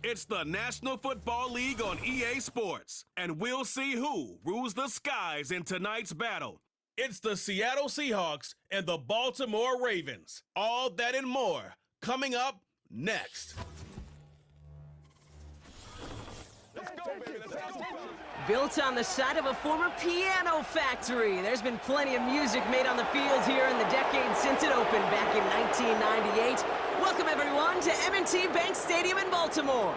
It's the National Football League on EA Sports, and we'll see who rules the skies in tonight's battle. It's the Seattle Seahawks and the Baltimore Ravens. All that and more coming up next. Built on the side of a former piano factory, there's been plenty of music made on the field here in the decade since it opened back in 1998. Welcome, everyone, to M&T Bank Stadium in Baltimore.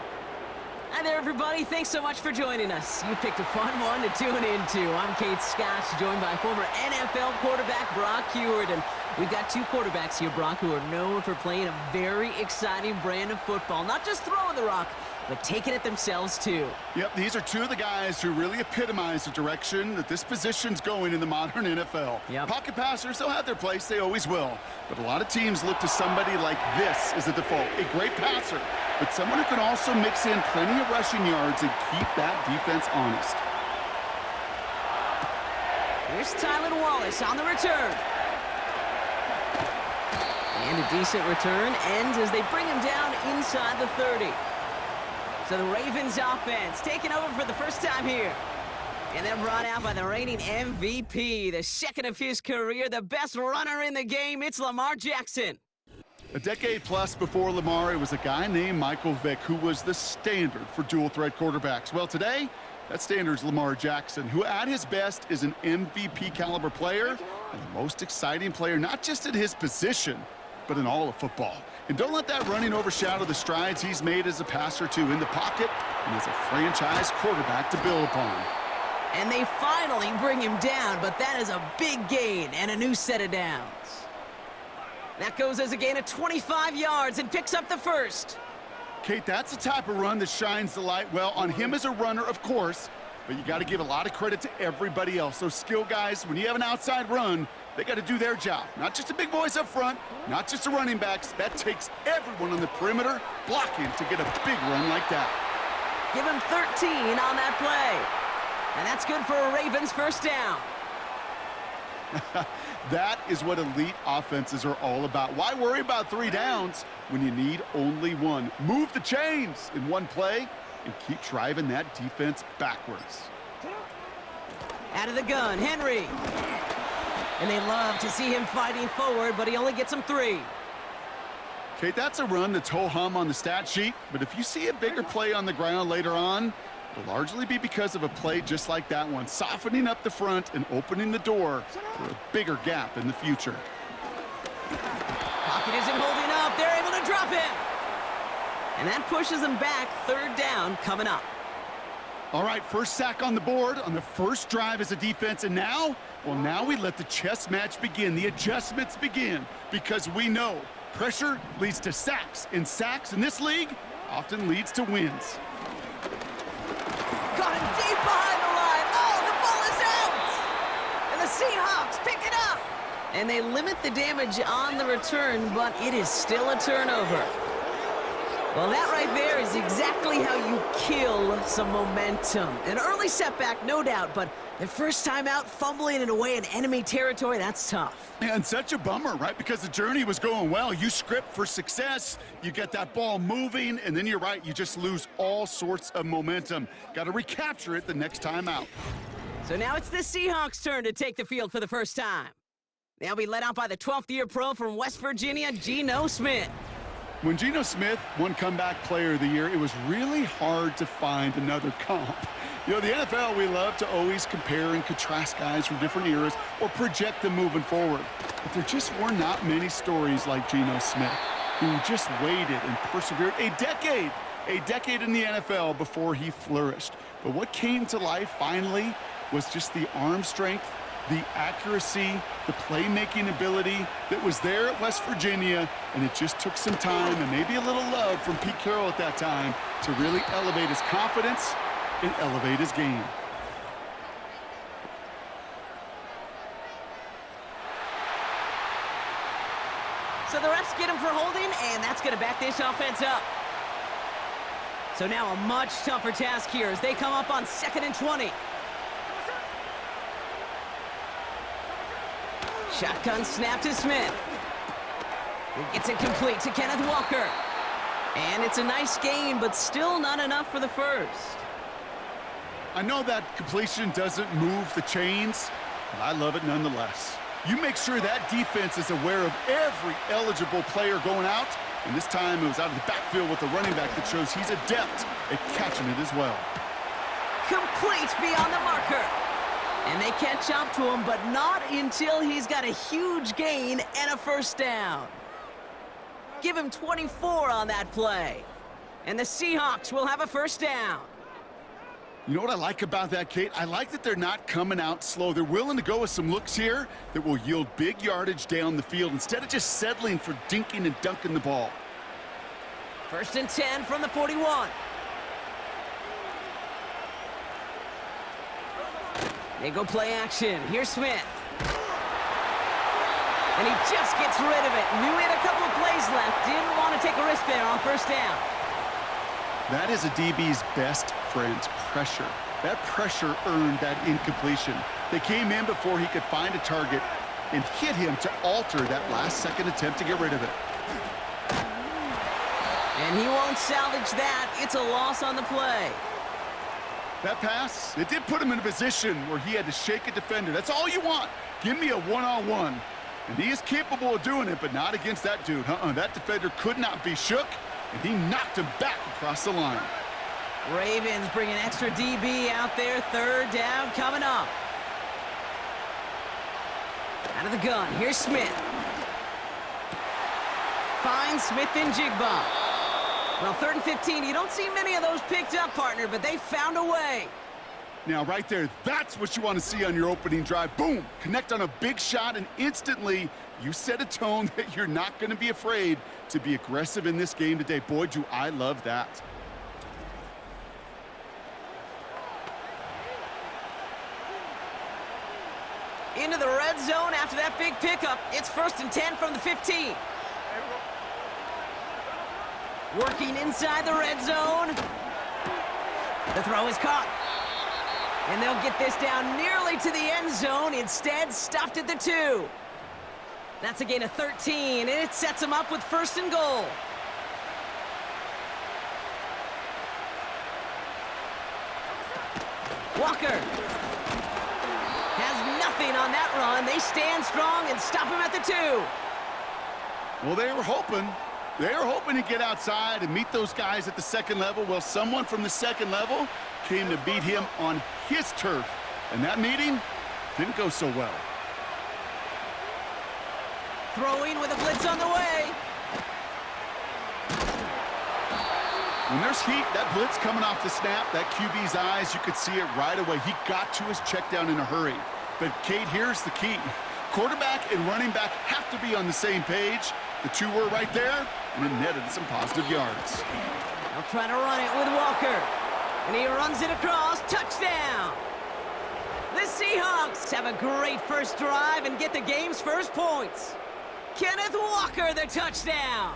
Hi there, everybody. Thanks so much for joining us. You picked a fun one to tune into. I'm Kate Scotch, joined by former NFL quarterback Brock Huard. And we've got two quarterbacks here, Brock, who are known for playing a very exciting brand of football. Not just throwing the rock, but taking it themselves, too. Yep, these are two of the guys who really epitomize the direction that this position's going in the modern NFL. Yep. Pocket passers, they'll have their place. They always will. But a lot of teams look to somebody like this as a default. A great passer, but someone who can also mix in plenty of rushing yards and keep that defense honest. Here's Tylan Wallace on the return. And a decent return ends as they bring him down inside the 30. So the Ravens offense taking over for the first time here. And then brought out by the reigning MVP, the second of his career, the best runner in the game, it's Lamar Jackson. A decade plus before Lamar, it was a guy named Michael Vick who was the standard for dual-threat quarterbacks. Well, today, that standard's Lamar Jackson, who at his best is an MVP-caliber player and the most exciting player, not just at his position, but in all of football. And don't let that running overshadow the strides he's made as a passer, too, in the pocket and as a franchise quarterback to build upon. And they finally bring him down, but that is a big gain and a new set of downs. That goes as a gain of 25 yards and picks up the first. Kate, that's the type of run that shines the light well on him as a runner, of course, but you got to give a lot of credit to everybody else. Those skill guys, when you have an outside run, they got to do their job. Not just the big boys up front, not just the running backs. That takes everyone on the perimeter blocking to get a big run like that. Give him 13 on that play. And that's good for a Ravens first down. That is what elite offenses are all about. Why worry about 3 downs when you need only one? Move the chains in one play and keep driving that defense backwards. Out of the gun, Henry. And they love to see him fighting forward, but he only gets him 3. Kate, that's a run that's ho-hum on the stat sheet, but if you see a bigger play on the ground later on, it'll largely be because of a play just like that one, softening up the front and opening the door for a bigger gap in the future. Pocket isn't holding up. They're able to drop him. And that pushes them back. 3rd down coming up. All right, first sack on the board on the first drive as a defense, and now, well, now we let the chess match begin, the adjustments begin, because we know pressure leads to sacks, and sacks in this league often leads to wins. Got him deep behind the line. Oh, the ball is out! And the Seahawks pick it up. And they limit the damage on the return, but it is still a turnover. Well, that right there is exactly how you kill some momentum. An early setback, no doubt, but the first time out, fumbling it away in enemy territory, that's tough. And such a bummer, right? Because the journey was going well. You script for success, you get that ball moving, and then you're right, you just lose all sorts of momentum. Got to recapture it the next time out. So now it's the Seahawks' turn to take the field for the first time. They'll be led out by the 12th-year pro from West Virginia, Geno Smith. When Geno Smith won Comeback Player of the Year, it was really hard to find another comp. You know, the NFL, we love to always compare and contrast guys from different eras or project them moving forward. But there just were not many stories like Geno Smith, who just waited and persevered a decade in the NFL before he flourished. But what came to life finally was just the arm strength, the accuracy, the playmaking ability that was there at West Virginia, and it just took some time and maybe a little love from Pete Carroll at that time to really elevate his confidence and elevate his game. So the refs get him for holding, and that's going to back this offense up. So now a much tougher task here as they come up on 2nd and 20. Shotgun snap to Smith. He gets it complete to Kenneth Walker. And it's a nice gain, but still not enough for the first. I know that completion doesn't move the chains, but I love it nonetheless. You make sure that defense is aware of every eligible player going out, and this time it was out of the backfield with the running back that shows he's adept at catching it as well. Complete beyond the marker. And they catch up to him, but not until he's got a huge gain and a first down. Give him 24 on that play. And the Seahawks will have a first down. You know what I like about that, Kate? I like that they're not coming out slow. They're willing to go with some looks here that will yield big yardage down the field instead of just settling for dinking and dunking the ball. 1st and 10 from the 41. They go play action. Here's Smith. And he just gets rid of it. Knew he had a couple of plays left. Didn't want to take a risk there on first down. That is a DB's best friend, pressure. That pressure earned that incompletion. They came in before he could find a target and hit him to alter that last-second attempt to get rid of it. And he won't salvage that. It's a loss on the play. That pass, it did put him in a position where he had to shake a defender. That's all you want. Give me a one-on-one. And he is capable of doing it, but not against that dude. That defender could not be shook, and he knocked him back across the line. Ravens bring an extra DB out there. 3rd down coming up. Out of the gun, here's Smith. Finds Smith and Jigba. Well, 3rd and 15, you don't see many of those picked up, partner, but they found a way. Now, right there, that's what you want to see on your opening drive. Boom! Connect on a big shot, and instantly you set a tone that you're not going to be afraid to be aggressive in this game today. Boy, do I love that. Into the red zone after that big pickup. It's 1st and 10 from the 15. Working inside the red zone. The throw is caught. And they'll get this down nearly to the end zone. Instead, stuffed at the 2. That's a gain of 13, and it sets them up with 1st and goal. Walker has nothing on that run. They stand strong and stop him at the 2. Well, they were hoping to get outside and meet those guys at the 2nd level. Well, someone from the 2nd level came to beat him on his turf. And that meeting didn't go so well. Throwing with a blitz on the way. When there's heat, that blitz coming off the snap, that QB's eyes, you could see it right away. He got to his check down in a hurry. But, Kate, here's the key. Quarterback and running back have to be on the same page. The 2 were right there, and it netted some positive yards. They'll try to run it with Walker. And he runs it across. Touchdown! The Seahawks have a great first drive and get the game's first points. Kenneth Walker, the touchdown!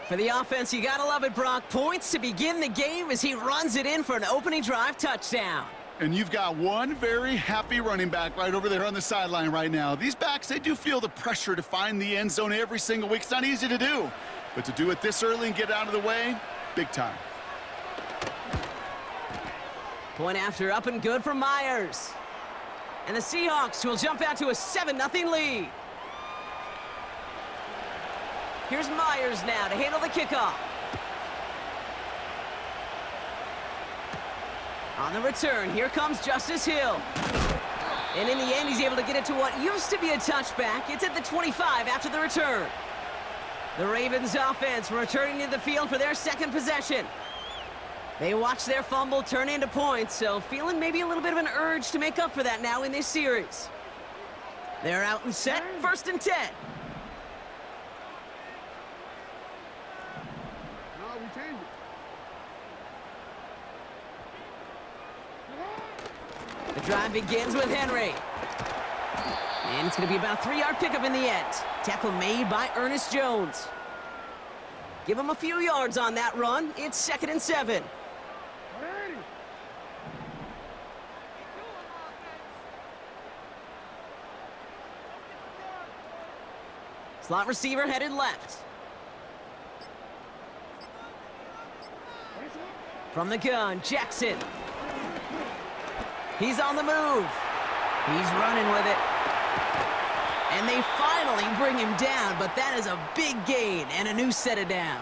For the offense, you gotta love it, Brock. Points to begin the game as he runs it in for an opening drive touchdown. And you've got one very happy running back right over there on the sideline right now. These backs, they do feel the pressure to find the end zone every single week. It's not easy to do, but to do it this early and get out of the way, big time. Point after, up and good for Myers. And the Seahawks will jump out to a 7-0 lead. Here's Myers now to handle the kickoff. On the return, here comes Justice Hill. And in the end, he's able to get it to what used to be a touchback. It's at the 25 after the return. The Ravens offense returning to the field for their 2nd possession. They watch their fumble turn into points, so feeling maybe a little bit of an urge to make up for that now in this series. They're out and set, 1st and 10. The drive begins with Henry. And it's going to be about a 3-yard pickup in the end. Tackle made by Ernest Jones. Give him a few yards on that run. It's 2nd and 7. Slot receiver headed left. From the gun, Jackson. He's on the move. He's running with it. And they finally bring him down, but that is a big gain and a new set of downs.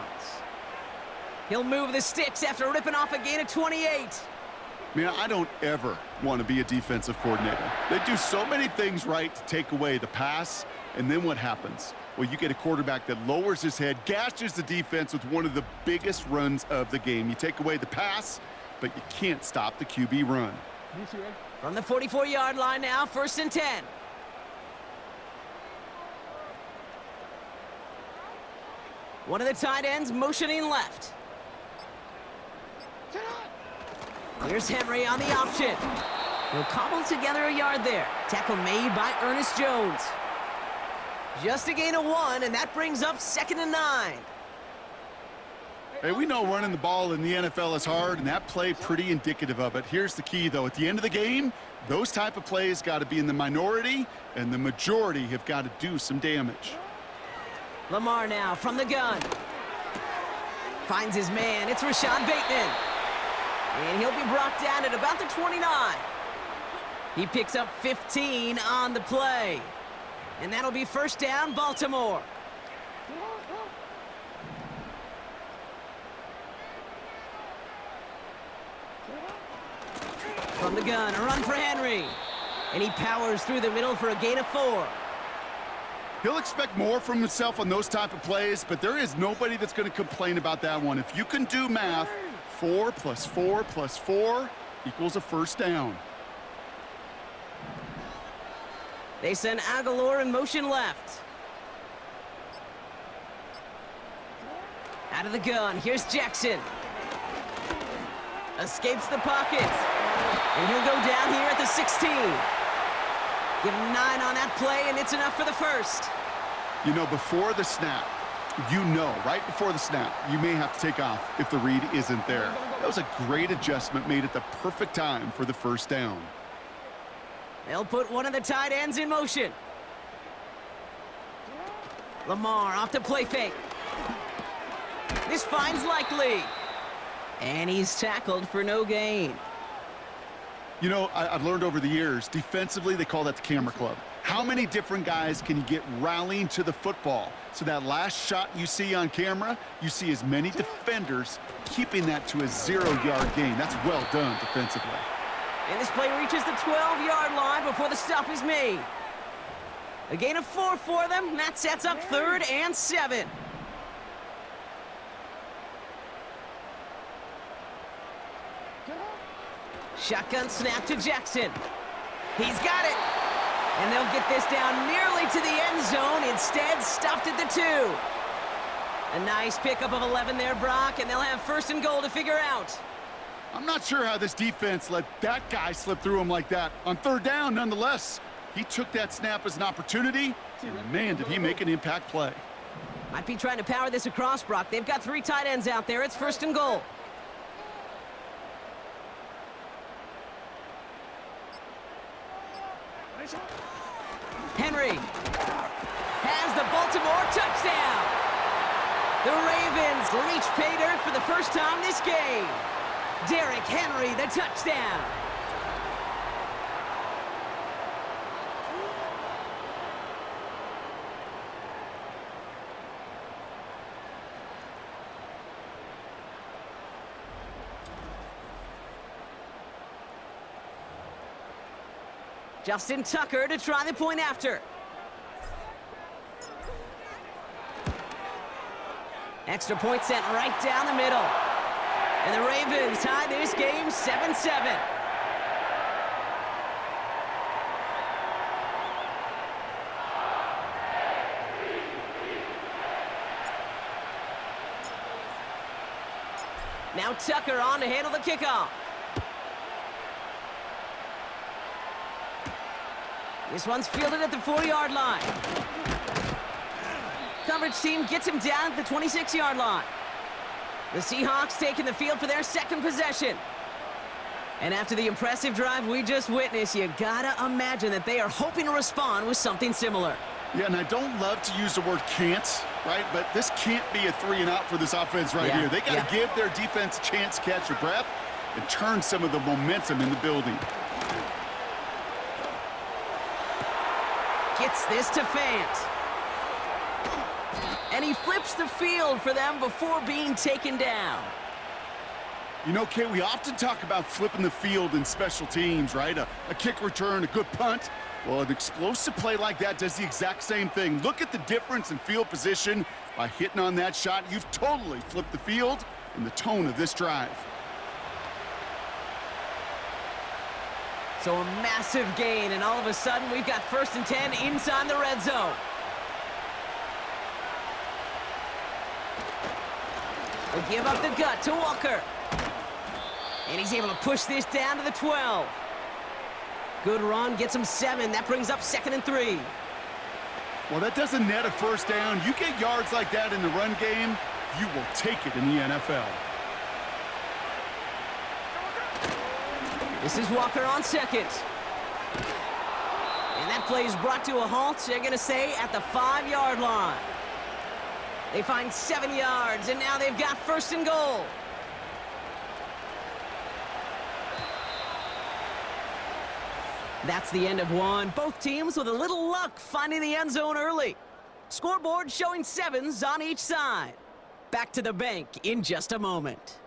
He'll move the sticks after ripping off a gain of 28. Man, I don't ever want to be a defensive coordinator. They do so many things right to take away the pass, and then what happens? Well, you get a quarterback that lowers his head, gashes the defense with one of the biggest runs of the game. You take away the pass, but you can't stop the QB run. From the 44-yard line now, 1st and 10. One of the tight ends motioning left. Here's Henry on the option. He'll cobble together a yard there. Tackle made by Ernest Jones. Just a gain of 1, and that brings up 2nd and 9. Hey, we know running the ball in the NFL is hard, and that play pretty indicative of it. Here's the key, though. At the end of the game, those type of plays got to be in the minority, and the majority have got to do some damage. Lamar now from the gun. Finds his man. It's Rashad Bateman. And he'll be brought down at about the 29. He picks up 15 on the play. And that'll be 1st down, Baltimore. From the gun, a run for Henry. And he powers through the middle for a gain of 4. He'll expect more from himself on those type of plays, but there is nobody that's going to complain about that one. If you can do math, 4 plus 4 plus 4 equals a 1st down. They send Aguilar in motion left. Out of the gun, here's Jackson. Escapes the pocket. And he'll go down here at the 16. Give him 9 on that play, and it's enough for the 1st. You know, before the snap, right before the snap, you may have to take off if the read isn't there. That was a great adjustment made at the perfect time for the 1st down. They'll put one of the tight ends in motion. Lamar off the play fake. This finds Likely. And he's tackled for no gain. You know, I've learned over the years, defensively, they call that the camera club. How many different guys can you get rallying to the football? So that last shot you see on camera, you see as many defenders keeping that to a 0-yard gain. That's well done defensively. And this play reaches the 12-yard line before the stop is made. A gain of 4 for them. That sets up 3rd and 7. Shotgun snap to Jackson. He's got it. And they'll get this down nearly to the end zone. Instead, stopped at the 2. A nice pickup of 11 there, Brock, and they'll have 1st and goal to figure out. I'm not sure how this defense let that guy slip through him like that. On 3rd down, nonetheless, he took that snap as an opportunity, and man, did he make an impact play. Might be trying to power this across, Brock. They've got 3 tight ends out there. It's 1st and goal. Henry has the Baltimore touchdown. The Ravens reach pay dirt for the first time this game. Derrick Henry, the touchdown. Justin Tucker to try the point after. Extra point sent right down the middle. And the Ravens tie this game 7-7. Now Tucker on to handle the kickoff. This one's fielded at the 4-yard line. Coverage team gets him down at the 26-yard line. The Seahawks taking the field for their 2nd possession. And after the impressive drive we just witnessed, you gotta imagine that they are hoping to respond with something similar. Yeah, and I don't love to use the word can't, right? But this can't be a 3-and-out for this offense right here. They got to give their defense a chance to catch their breath and turn some of the momentum in the building. Gets this to Fant. And he flips the field for them before being taken down. You know, Kate, we often talk about flipping the field in special teams, right? A kick return, a good punt. Well, an explosive play like that does the exact same thing. Look at the difference in field position by hitting on that shot. You've totally flipped the field and the tone of this drive. So a massive gain, and all of a sudden we've got 1st and 10 inside the red zone. They give up the gut to Walker. And he's able to push this down to the 12. Good run, gets him 7. That brings up 2nd and 3. Well, that doesn't net a first down. You get yards like that in the run game, you will take it in the NFL. This is Walker on 2nd. And that play is brought to a halt, they're going to say, at the 5-yard line. They find 7 yards, and now they've got 1st and goal. That's the end of one. Both teams with a little luck finding the end zone early. Scoreboard showing 7s on each side. Back to the bank in just a moment.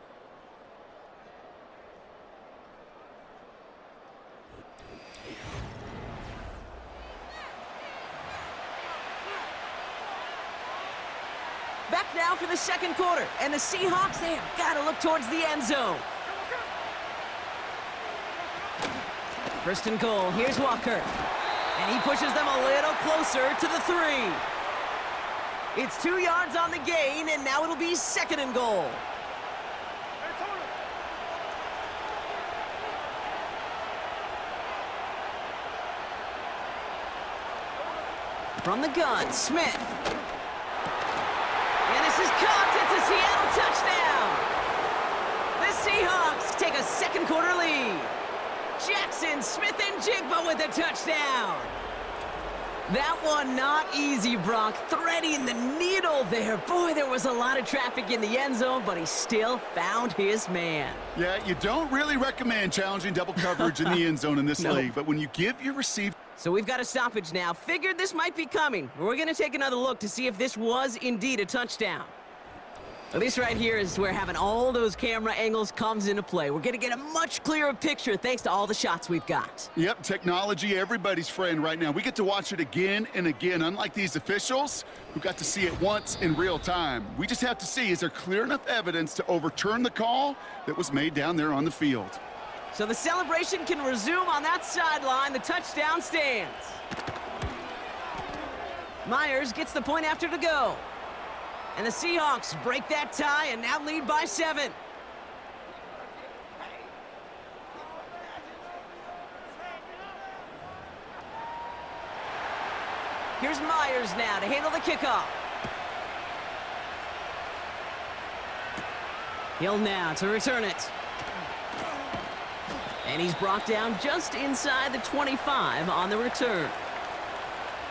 Back now for the 2nd quarter, and the Seahawks, they have got to look towards the end zone. 1st and goal, here's Walker. And he pushes them a little closer to the 3. It's 2 yards on the gain, and now it'll be 2nd and goal. From the gun, Smith. And this is caught. It's a Seattle touchdown. The Seahawks take a 2nd quarter lead. Jackson, Smith, and Jigba with a touchdown. That one not easy, Brock. Threading the needle there. Boy, there was a lot of traffic in the end zone, but he still found his man. Yeah, you don't really recommend challenging double coverage in the end zone in this league, but when you give your receiver... So we've got a stoppage now. Figured this might be coming. We're going to take another look to see if this was indeed a touchdown. Well, this right here is where having all those camera angles comes into play. We're going to get a much clearer picture thanks to all the shots we've got. Yep, technology, everybody's friend right now. We get to watch it again and again, unlike these officials who got to see it once in real time. We just have to see, is there clear enough evidence to overturn the call that was made down there on the field? So the celebration can resume on that sideline. The touchdown stands. Myers gets the point after to go. And the Seahawks break that tie and now lead by 7. Here's Myers now to handle the kickoff. Hill now to return it. And he's brought down just inside the 25 on the return.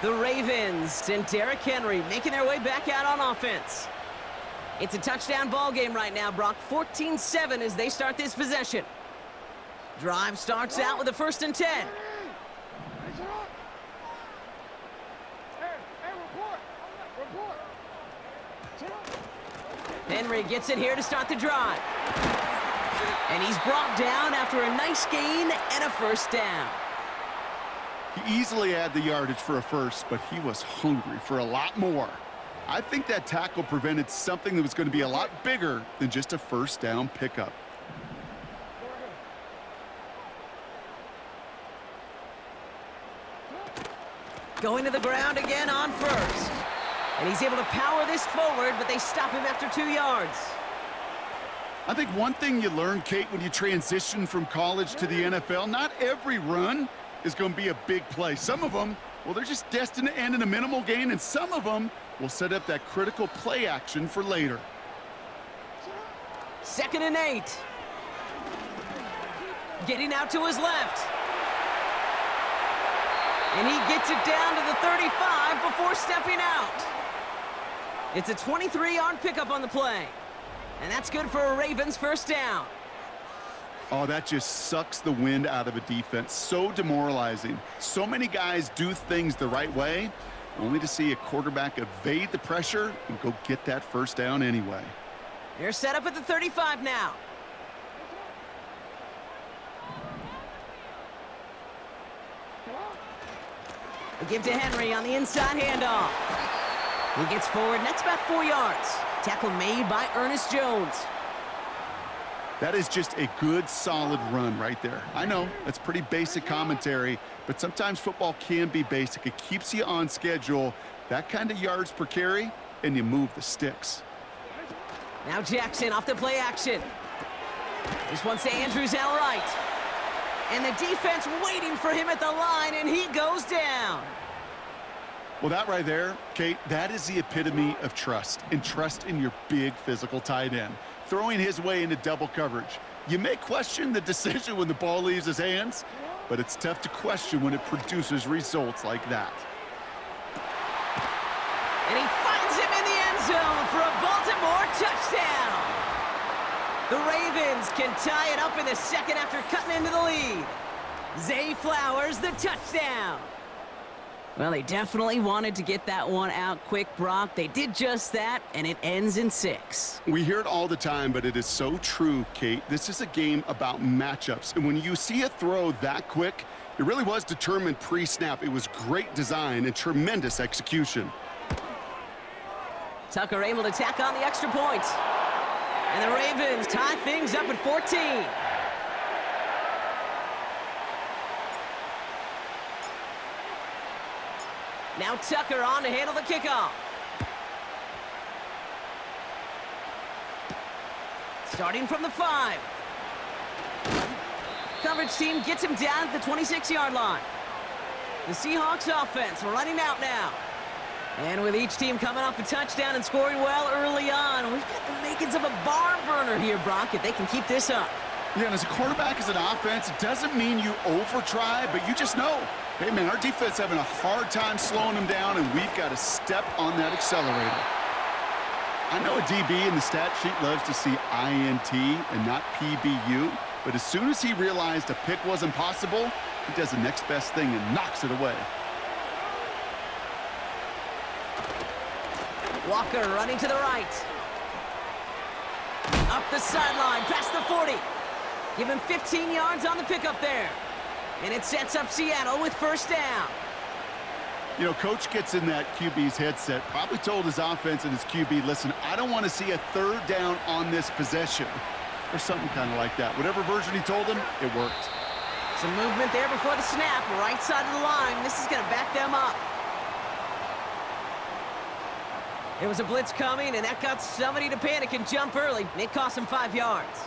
The Ravens and Derrick Henry making their way back out on offense. It's a touchdown ball game right now, Brock. 14-7 as they start this possession. Drive starts out with a 1st and 10. Henry gets it here to start the drive. And he's brought down after a nice gain and a 1st down. He easily had the yardage for a first, but he was hungry for a lot more. I think that tackle prevented something that was going to be a lot bigger than just a 1st down pickup. Going to the ground again on 1st. And he's able to power this forward, but they stop him after 2 yards. I think one thing you learn, Kate, when you transition from college to the NFL, not every run is going to be a big play. Some of them, well, they're just destined to end in a minimal gain, and some of them will set up that critical play action for later. 2nd and 8. Getting out to his left. And he gets it down to the 35 before stepping out. It's a 23-yard pickup on the play. And that's good for a Ravens first down. Oh, that just sucks the wind out of a defense. So demoralizing. So many guys do things the right way, only to see a quarterback evade the pressure and go get that first down anyway. They're set up at the 35 now. They give to Henry on the inside handoff. He gets forward, and that's about 4 yards. Tackle made by Ernest Jones. That is just a good, solid run right there. I know, that's pretty basic commentary, but sometimes football can be basic. It keeps you on schedule, that kind of yards per carry, and you move the sticks. Now Jackson off the play action. This one's to Andrews out right. And the defense waiting for him at the line, and he goes down. Well, that right there, Kate, that is the epitome of trust, and trust in your big physical tight end. Throwing his way into double coverage. You may question the decision when the ball leaves his hands, but it's tough to question when it produces results like that. And he finds him in the end zone for a Baltimore touchdown. The Ravens can tie it up in the second after cutting into the lead. Zay Flowers, the touchdown. Well, they definitely wanted to get that one out quick, Brock. They did just that, and it ends in 6. We hear it all the time, but it is so true, Kate. This is a game about matchups. And when you see a throw that quick, it really was determined pre-snap. It was great design and tremendous execution. Tucker able to tack on the extra point. And the Ravens tie things up at 14. Now Tucker on to handle the kickoff. Starting from the 5. Coverage team gets him down at the 26-yard line. The Seahawks offense running out now. And with each team coming off a touchdown and scoring well early on, we've got the makings of a barn burner here, Brock, if they can keep this up. Yeah, and as a quarterback, as an offense, it doesn't mean you over-try, but you just know, hey, man, our defense having a hard time slowing them down, and we've got to step on that accelerator. I know a DB in the stat sheet loves to see INT and not PBU, but as soon as he realized a pick wasn't possible, he does the next best thing and knocks it away. Walker running to the right. Up the sideline, past the 40. Give him 15 yards on the pickup there. And it sets up Seattle with first down. You know, coach gets in that QB's headset, probably told his offense and his QB, listen, I don't want to see a third down on this possession. Or something kind of like that. Whatever version he told him, it worked. Some movement there before the snap, right side of the line. This is going to back them up. There was a blitz coming, and that got somebody to panic and jump early. It cost him 5 yards.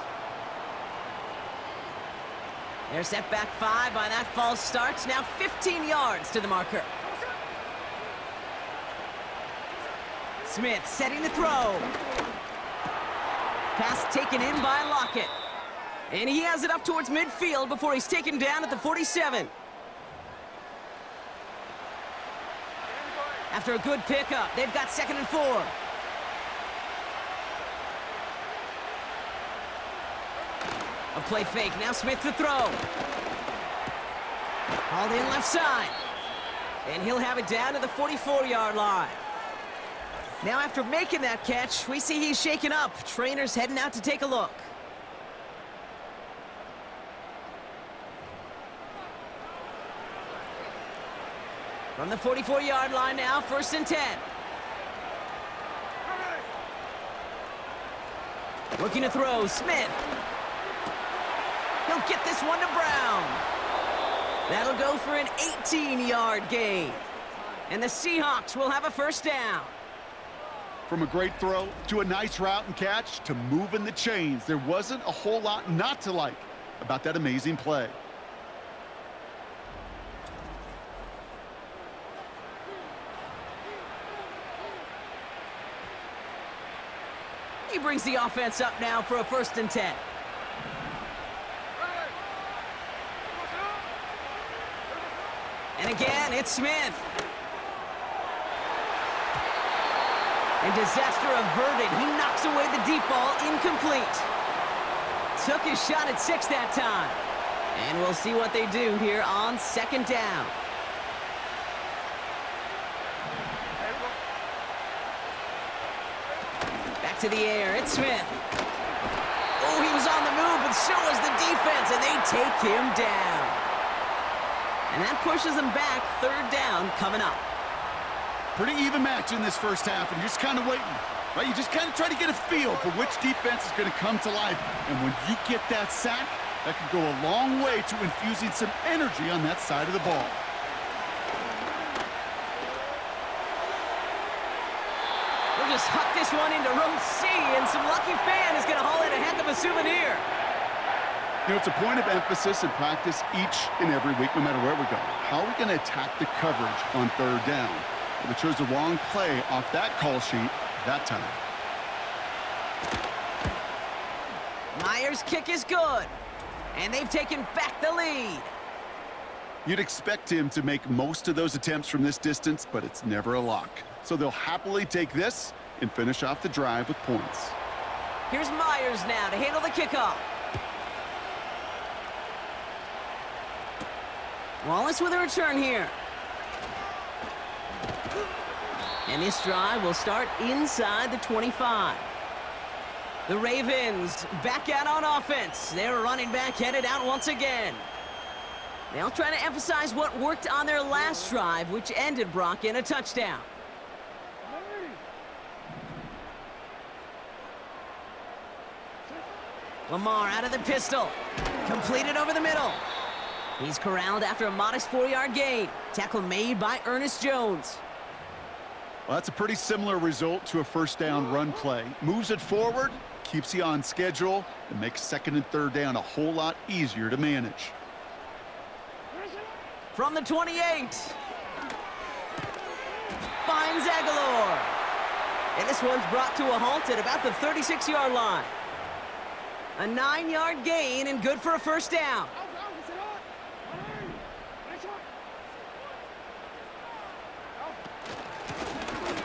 They're set back 5 by that false start. Now 15 yards to the marker. Smith setting the throw. Pass taken in by Lockett. And he has it up towards midfield before he's taken down at the 47. After a good pickup, they've got 2nd and 4. A play fake, now Smith to throw. Hauled in left side. And he'll have it down to the 44-yard line. Now after making that catch, we see he's shaken up. Trainer's heading out to take a look. From the 44-yard line now, 1st and 10. Looking to throw, Smith. He'll get this one to Brown. That'll go for an 18-yard gain. And the Seahawks will have a first down. From a great throw to a nice route and catch to moving the chains, there wasn't a whole lot not to like about that amazing play. He brings the offense up now for a 1st and 10. And again, it's Smith. And disaster averted. He knocks away the deep ball, incomplete. Took his shot at 6 that time. And we'll see what they do here on 2nd down. Back to the air, it's Smith. Oh, he was on the move, but so was the defense, and they take him down. And that pushes them back. 3rd down coming up. Pretty even match in this first half, and you're just kind of waiting. Right? You just kind of try to get a feel for which defense is going to come to life. And when you get that sack, that can go a long way to infusing some energy on that side of the ball. We'll just huck this one into row C, and some lucky fan is going to haul in a heck of a souvenir. You know, it's a point of emphasis in practice each and every week, no matter where we go. How are we going to attack the coverage on 3rd down? Well, they chose the wrong play off that call sheet that time. Myers' kick is good, and they've taken back the lead. You'd expect him to make most of those attempts from this distance, but it's never a lock. So they'll happily take this and finish off the drive with points. Here's Myers now to handle the kickoff. Wallace with a return here. And this drive will start inside the 25. The Ravens back out on offense. Their running back headed out once again. They'll try to emphasize what worked on their last drive, which ended, Brock, in a touchdown. Lamar out of the pistol. Completed over the middle. He's corralled after a modest 4-yard gain. Tackle made by Ernest Jones. Well, that's a pretty similar result to a 1st down run play. Moves it forward, keeps you on schedule, and makes 2nd and 3rd down a whole lot easier to manage. From the 28. Finds Aguilar. And this one's brought to a halt at about the 36-yard line. A 9-yard gain and good for a 1st down.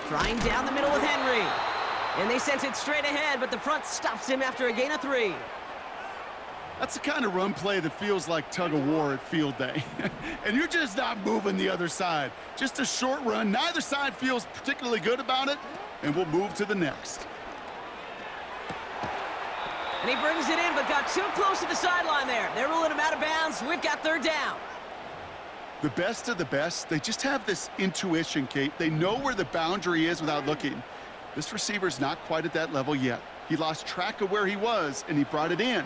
Trying down the middle with Henry. And they sent it straight ahead, but the front stops him after a gain of 3. That's the kind of run play that feels like tug of war at field day. And you're just not moving the other side. Just a short run. Neither side feels particularly good about it, and we'll move to the next. And he brings it in, but got too close to the sideline there. They're ruling him out of bounds. We've got 3rd down. The best of the best, they just have this intuition, Kate. They know where the boundary is without looking. This receiver's not quite at that level yet. He lost track of where he was, and he brought it in,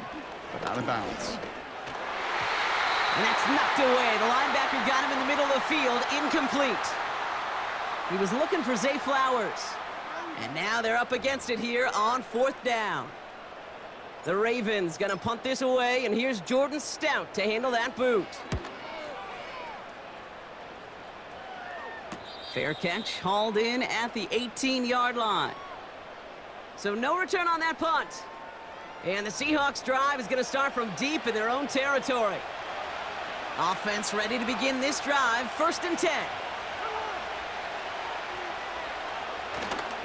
but out of bounds. And that's knocked away. The linebacker got him in the middle of the field, incomplete. He was looking for Zay Flowers. And now they're up against it here on 4th down. The Ravens gonna punt this away, and here's Jordan Stout to handle that boot. Fair catch, hauled in at the 18-yard line. So no return on that punt. And the Seahawks drive is going to start from deep in their own territory. Offense ready to begin this drive, 1st and 10.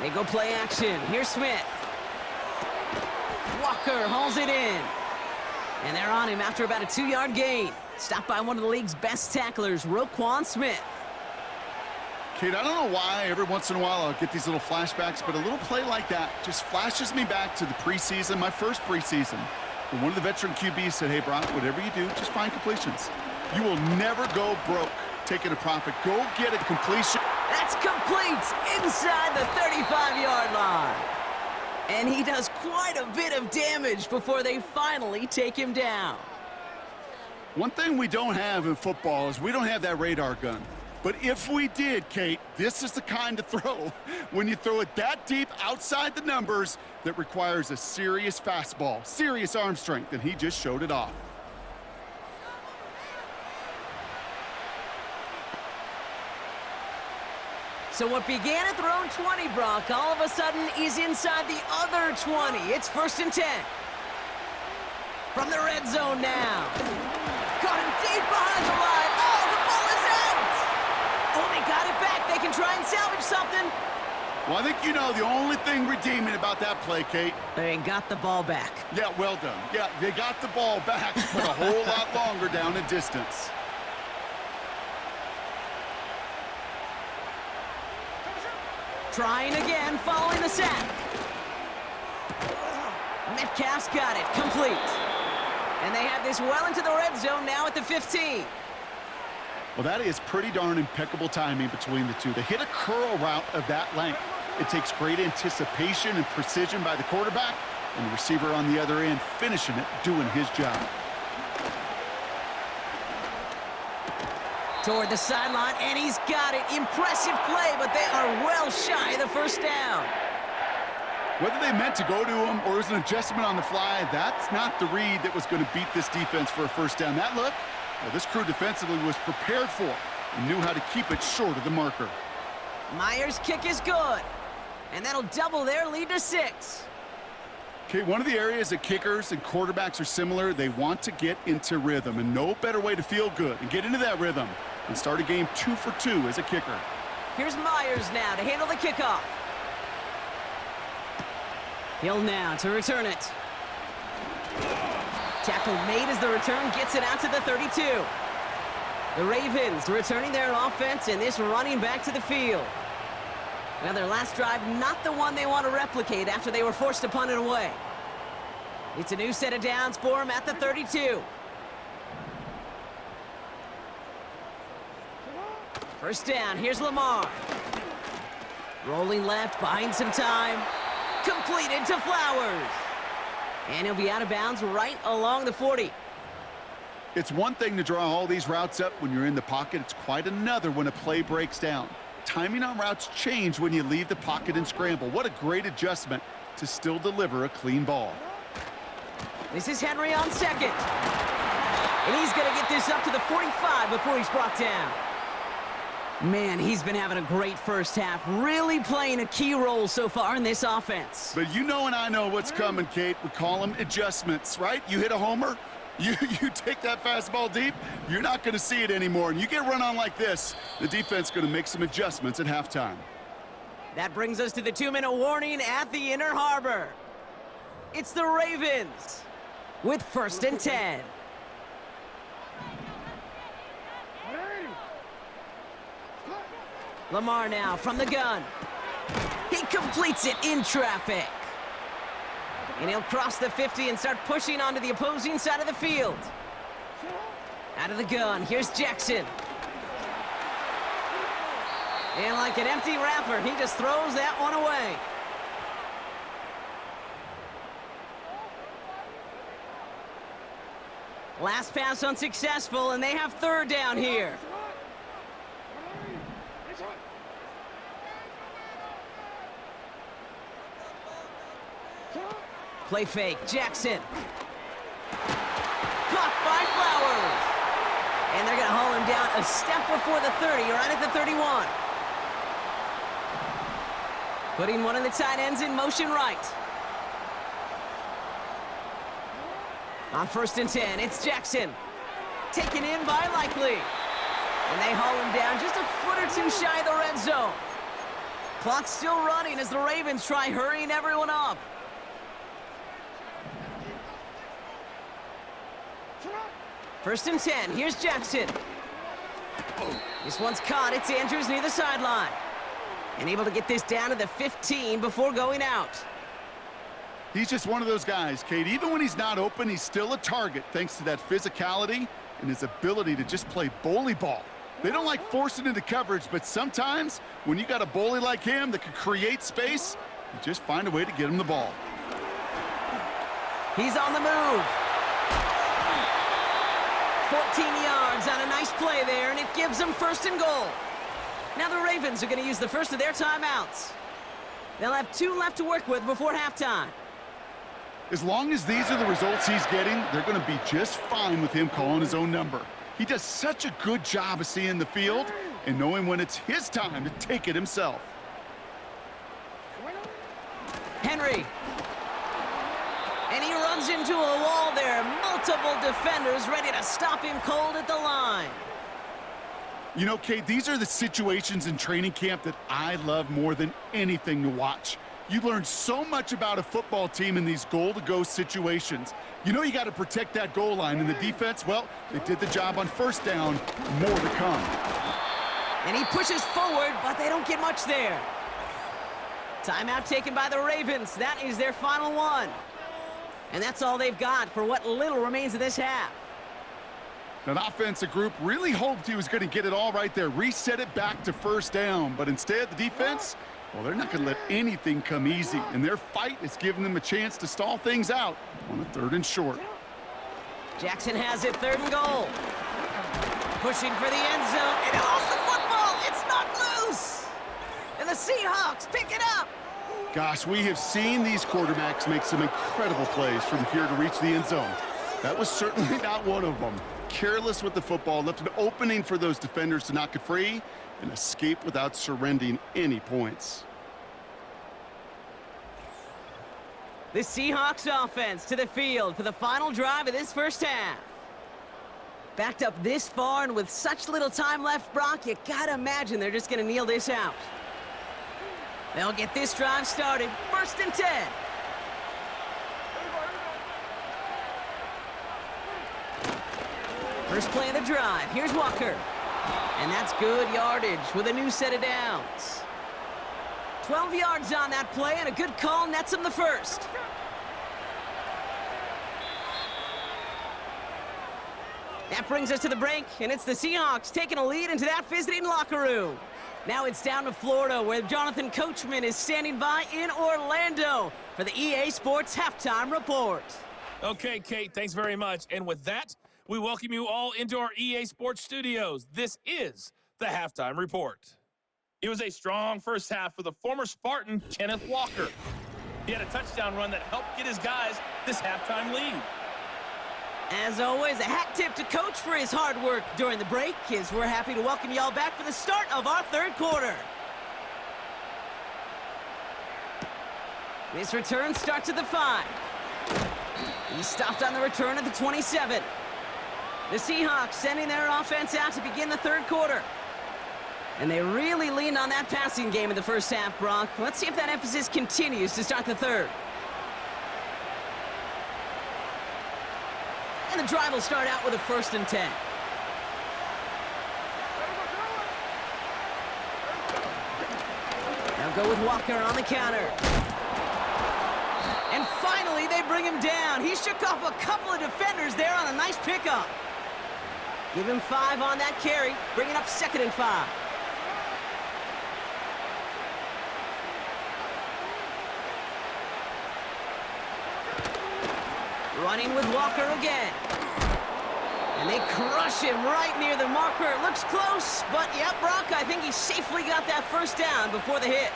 They go play action. Here's Smith. Walker hauls it in. And they're on him after about a 2-yard gain. Stopped by one of the league's best tacklers, Roquan Smith. Kate, I don't know why every once in a while I'll get these little flashbacks, but a little play like that just flashes me back to the preseason, my first preseason. When one of the veteran QBs said, hey, Brock, whatever you do, just find completions. You will never go broke taking a profit. Go get a completion. That's complete inside the 35-yard line. And he does quite a bit of damage before they finally take him down. One thing we don't have in football is we don't have that radar gun. But if we did, Kate, this is the kind of throw, when you throw it that deep outside the numbers, that requires a serious fastball, serious arm strength, and he just showed it off. So what began at their own 20, Brock, all of a sudden is inside the other 20. It's 1st and 10. From the red zone now. Caught him deep behind the line. Oh, the ball is out! they can try and salvage something. Well, I think you know the only thing redeeming about that play, Kate. They got the ball back. Yeah, well done. Yeah, they got the ball back, but a whole lot longer down the distance. Trying again, following the sack. Metcalf's got it, complete. And they have this well into the red zone now at the 15. Well, that is pretty darn impeccable timing between the two. They hit a curl route of that length. It takes great anticipation and precision by the quarterback, and the receiver on the other end finishing it, doing his job. Toward the sideline, and he's got it. Impressive play, but they are well shy of the first down. Whether they meant to go to him or it was an adjustment on the fly, that's not the read that was going to beat this defense for a first down. That look, well, this crew defensively was prepared for it and knew how to keep it short of the marker. Myers' kick is good, and that'll double their lead to 6. Okay, one of the areas that kickers and quarterbacks are similar, they want to get into rhythm, and no better way to feel good and get into that rhythm and start a game 2 for 2 as a kicker. Here's Myers now to handle the kickoff. Hill now to return it. Tackle made as the return gets it out to the 32. The Ravens returning their offense and this running back to the field. Now their last drive, not the one they want to replicate after they were forced to punt it away. It's a new set of downs for them at the 32. First down, here's Lamar. Rolling left, buying some time. Completed to Flowers. And he'll be out of bounds right along the 40. It's one thing to draw all these routes up when you're in the pocket. It's quite another when a play breaks down. Timing on routes change when you leave the pocket and scramble. What a great adjustment to still deliver a clean ball. This is Henry on second. And he's going to get this up to the 45 before he's brought down. Man, he's been having a great first half, really playing a key role so far in this offense. But you know and I know what's coming, Kate. We call them adjustments, right? You hit a homer, you take that fastball deep, you're not going to see it anymore. And you get run on like this, the defense is going to make some adjustments at halftime. That brings us to the 2-minute warning at the Inner Harbor. It's the Ravens with 1st and 10. Lamar now from the gun. He completes it in traffic. And he'll cross the 50 and start pushing onto the opposing side of the field. Out of the gun, here's Jackson. And like an empty wrapper, he just throws that one away. Last pass unsuccessful, and they have 3rd down here. Play fake, Jackson. Caught by Flowers. And they're going to haul him down a step before the 30, right at the 31. Putting one of the tight ends in motion right. On 1st and 10, it's Jackson. Taken in by Likely. And they haul him down just a foot or two shy of the red zone. Clock's still running as the Ravens try hurrying everyone up. First and 10, here's Jackson. This one's caught, it's Andrews near the sideline. And able to get this down to the 15 before going out. He's just one of those guys, Kate. Even when he's not open, he's still a target thanks to that physicality and his ability to just play bully ball. They don't like forcing into coverage, but sometimes when you got a bully like him that can create space, you just find a way to get him the ball. He's on the move. 14 yards on a nice play there, and it gives them 1st and goal. Now the Ravens are going to use the first of their timeouts. They'll have 2 left to work with before halftime. As long as these are the results he's getting, they're going to be just fine with him calling his own number. He does such a good job of seeing the field and knowing when it's his time to take it himself. Henry. And he runs into a wall there. Multiple defenders ready to stop him cold at the line. You know, Kate, these are the situations in training camp that I love more than anything to watch. You learn so much about a football team in these goal-to-go situations. You know you got to protect that goal line, and the defense, well, they did the job on first down. More to come. And he pushes forward, but they don't get much there. Timeout taken by the Ravens. That is their final one. And that's all they've got for what little remains of this half. That offensive group really hoped he was going to get it all right there, reset it back to first down. But instead, the defense, well, they're not going to let anything come easy. And their fight is giving them a chance to stall things out on a 3rd and short. Jackson has it, 3rd and goal. Pushing for the end zone, and he lost the football. It's knocked loose. And the Seahawks pick it up. Gosh, we have seen these quarterbacks make some incredible plays from here to reach the end zone. That was certainly not one of them. Careless with the football, left an opening for those defenders to knock it free and escape without surrendering any points. The Seahawks offense to the field for the final drive of this first half. Backed up this far and with such little time left, Brock, you gotta imagine they're just gonna kneel this out. They'll get this drive started. 1st and 10. First play of the drive. Here's Walker. And that's good yardage with a new set of downs. 12 yards on that play, and a good call nets him the first. That brings us to the break, and it's the Seahawks taking a lead into that visiting locker room. Now it's down to Florida, where Jonathan Coachman is standing by in Orlando for the EA Sports Halftime Report. Okay, Kate, thanks very much. And with that, we welcome you all into our EA Sports studios. This is the Halftime Report. It was a strong first half for the former Spartan, Kenneth Walker. He had a touchdown run that helped get his guys this halftime lead. As always, a hat tip to Coach for his hard work during the break, as we're happy to welcome y'all back for the start of our 3rd quarter. This return starts at the 5. He stopped on the return at the 27. The Seahawks sending their offense out to begin the 3rd quarter. And they really leaned on that passing game in the first half, Brock. Let's see if that emphasis continues to start the 3rd. And the drive will start out with a 1st and 10. They'll go with Walker on the counter. And finally, they bring him down. He shook off a couple of defenders there on a nice pickup. Give him 5 on that carry, bringing up 2nd and 5. Running with Walker again. And they crush him right near the marker. It looks close, but yeah, Brock, I think he safely got that first down before the hit.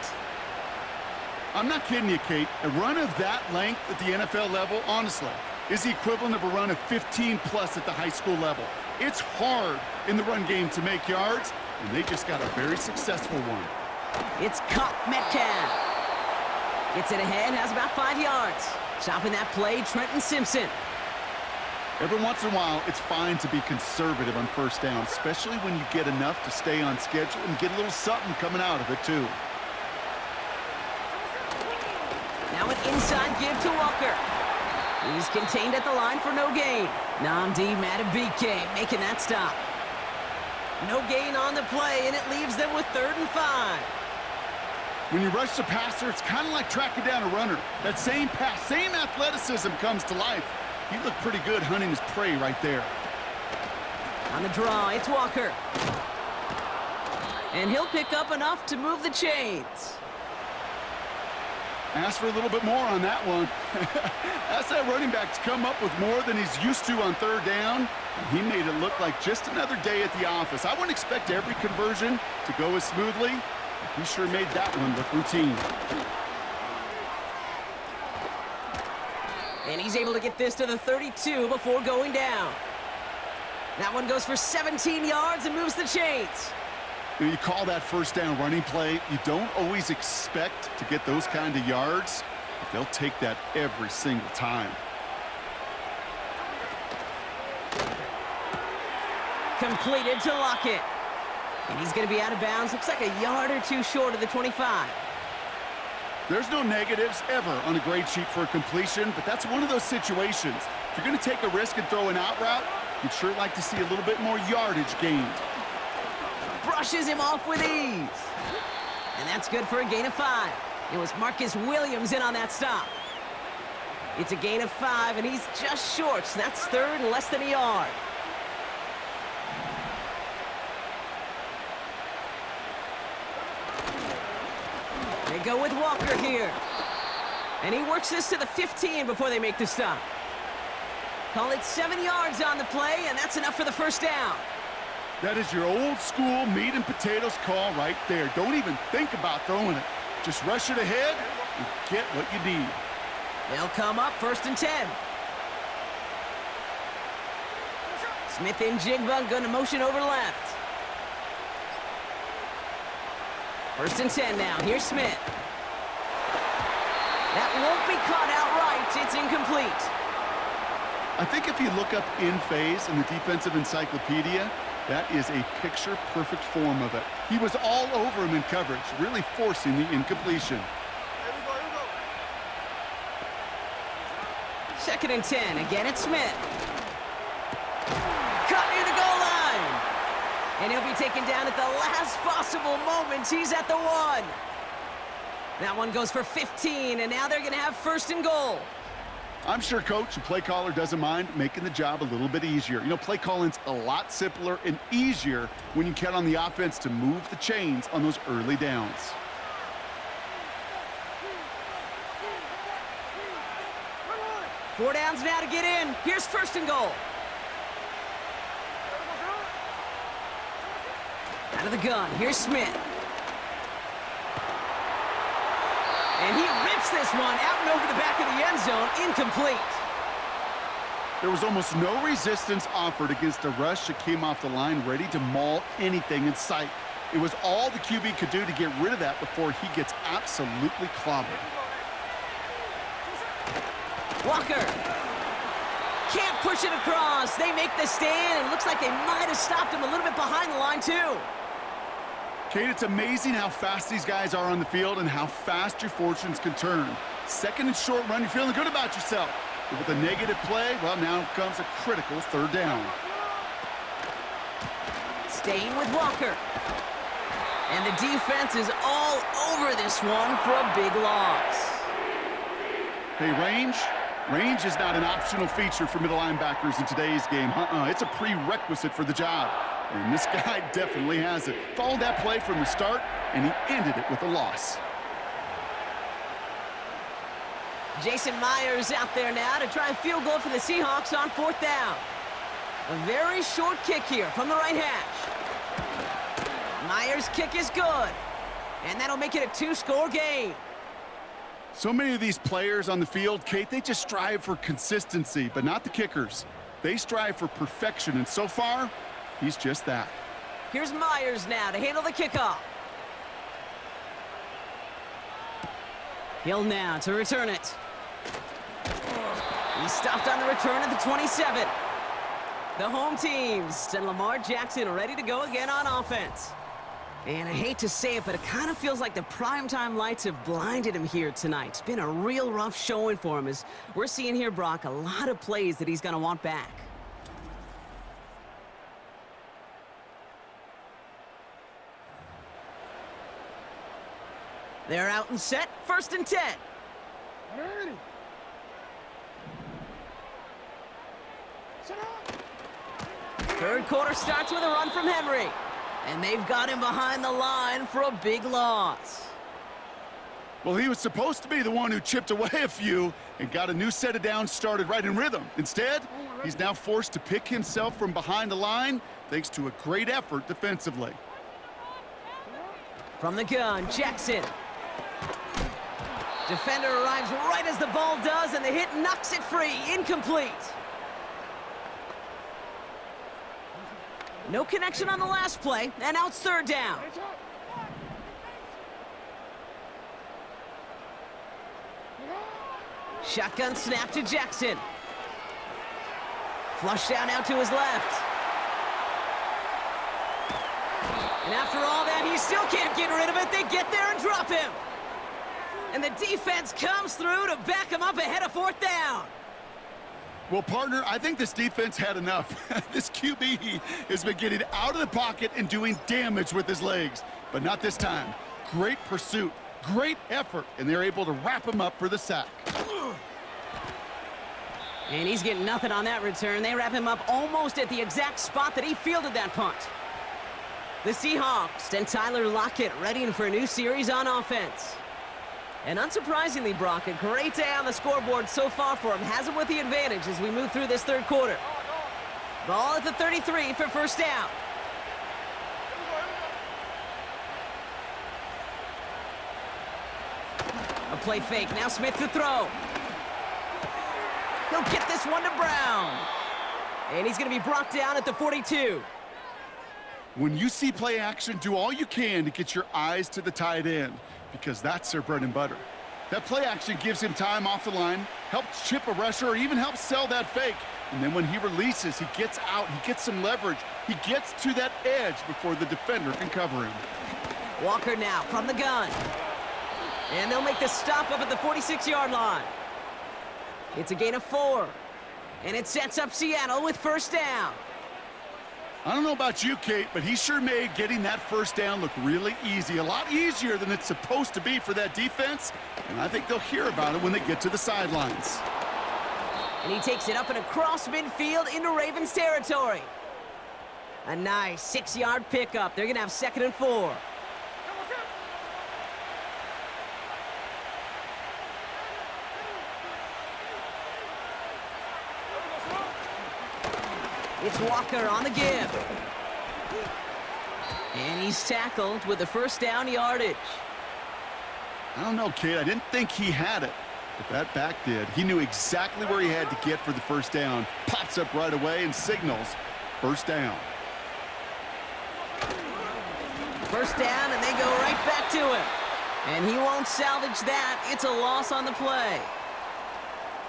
I'm not kidding you, Kate. A run of that length at the NFL level, honestly, is the equivalent of a run of 15-plus at the high school level. It's hard in the run game to make yards, and they just got a very successful one. It's caught Metcalf. Gets it ahead, has about 5 yards. Chopping that play, Trenton Simpson. Every once in a while, it's fine to be conservative on first down, especially when you get enough to stay on schedule and get a little something coming out of it, too. Now an inside give to Walker. He's contained at the line for no gain. Namdi Matabike making that stop. No gain on the play, and it leaves them with 3rd and 5. When you rush the passer, it's kind of like tracking down a runner. That same pass, same athleticism comes to life. He looked pretty good hunting his prey right there. On the draw, it's Walker. And he'll pick up enough to move the chains. Ask for a little bit more on that one. Ask that running back to come up with more than he's used to on 3rd down. He made it look like just another day at the office. I wouldn't expect every conversion to go as smoothly. He sure made that one look routine. And he's able to get this to the 32 before going down. That one goes for 17 yards and moves the chains. You call that first down running play. You don't always expect to get those kind of yards, but they'll take that every single time. Completed to Lockett. And he's going to be out of bounds. Looks like a yard or two short of the 25. There's no negatives ever on a grade sheet for a completion, but that's one of those situations. If you're going to take a risk and throw an out route, you'd sure like to see a little bit more yardage gained. Brushes him off with ease. And that's good for a gain of 5. It was Marcus Williams in on that stop. It's a gain of 5, and he's just short, so that's third and less than a yard. They go with Walker here. And he works this to the 15 before they make the stop. Call it 7 yards on the play, and that's enough for the first down. That is your old school meat and potatoes call right there. Don't even think about throwing it. Just rush it ahead and get what you need. They'll come up 1st and 10. Smith and Jigba going to motion over left. 1st and 10 now. Here's Smith. That won't be caught outright. It's incomplete. I think if you look up in phase in the defensive encyclopedia, that is a picture-perfect form of it. He was all over him in coverage, really forcing the incompletion. 2nd and 10. Again, it's Smith. Cut near the goal line. And he'll be taken down at the last possible moment. He's at the 1. That one goes for 15, and now they're going to have 1st and goal. I'm sure coach and play caller doesn't mind making the job a little bit easier. You know, play calling's a lot simpler and easier when you count on the offense to move the chains on those early downs. Four downs now to get in. Here's 1st and goal. Out of the gun. Here's Smith. And he rips this one out and over the back of the end zone. Incomplete. There was almost no resistance offered against a rush that came off the line ready to maul anything in sight. It was all the QB could do to get rid of that before he gets absolutely clobbered. Walker. Can't push it across. They make the stand, and looks like they might have stopped him a little bit behind the line, too. Kate, it's amazing how fast these guys are on the field and how fast your fortunes can turn. 2nd and short run, you're feeling good about yourself. But with a negative play, well, now comes a critical 3rd down. Staying with Walker. And the defense is all over this one for a big loss. Hey, range is not an optional feature for middle linebackers in today's game. It's a prerequisite for the job. And this guy definitely has it. Followed that play from the start, and he ended it with a loss. Jason Myers out there now to try a field goal for the Seahawks on 4th down. A very short kick here from the right hash. Myers' kick is good. And that'll make it a 2-score game. So many of these players on the field, Kate, they just strive for consistency, but not the kickers. They strive for perfection, and so far, he's just that. Here's Myers now to handle the kickoff. Hill now to return it. He stopped on the return at the 27. The home team send Lamar Jackson ready to go again on offense. And I hate to say it, but it kind of feels like the primetime lights have blinded him here tonight. It's been a real rough showing for him, as we're seeing here, Brock, a lot of plays that he's going to want back. They're out and set. 1st and 10. Third quarter starts with a run from Henry. And they've got him behind the line for a big loss. Well, he was supposed to be the one who chipped away a few and got a new set of downs started right in rhythm. Instead, he's now forced to pick himself from behind the line thanks to a great effort defensively. From the gun, Jackson. Defender arrives right as the ball does, and the hit knocks it free. Incomplete. No connection on the last play, and now it's 3rd down. Shotgun snap to Jackson. Flush down out to his left. And after all that, he still can't get rid of it. They get there and drop him. And the defense comes through to back him up ahead of 4th down. Well, partner, I think this defense had enough. This QB has been getting out of the pocket and doing damage with his legs. But not this time. Great pursuit, great effort, and they're able to wrap him up for the sack. And he's getting nothing on that return. They wrap him up almost at the exact spot that he fielded that punt. The Seahawks and Tyler Lockett readying for a new series on offense. And unsurprisingly, Brock, a great day on the scoreboard so far for him. Has him with the advantage as we move through this 3rd quarter. Ball at the 33 for 1st down. A play fake. Now Smith to throw. He'll get this one to Brown. And he's going to be brought down at the 42. When you see play action, do all you can to get your eyes to the tight end, because that's their bread and butter. That play action gives him time off the line, helps chip a rusher, or even helps sell that fake. And then when he releases, he gets out, he gets some leverage. He gets to that edge before the defender can cover him. Walker now from the gun. And they'll make the stop up at the 46-yard line. It's a gain of 4. And it sets up Seattle with 1st down. I don't know about you, Kate, but he sure made getting that 1st down look really easy. A lot easier than it's supposed to be for that defense. And I think they'll hear about it when they get to the sidelines. And he takes it up and across midfield into Ravens territory. A nice 6-yard pickup. They're going to have 2nd and 4. It's Walker on the give. And he's tackled with the 1st down yardage. I don't know, Kate. I didn't think he had it, but that back did. He knew exactly where he had to get for the 1st down. Pops up right away and signals 1st down. 1st down, and they go right back to him. And he won't salvage that. It's a loss on the play.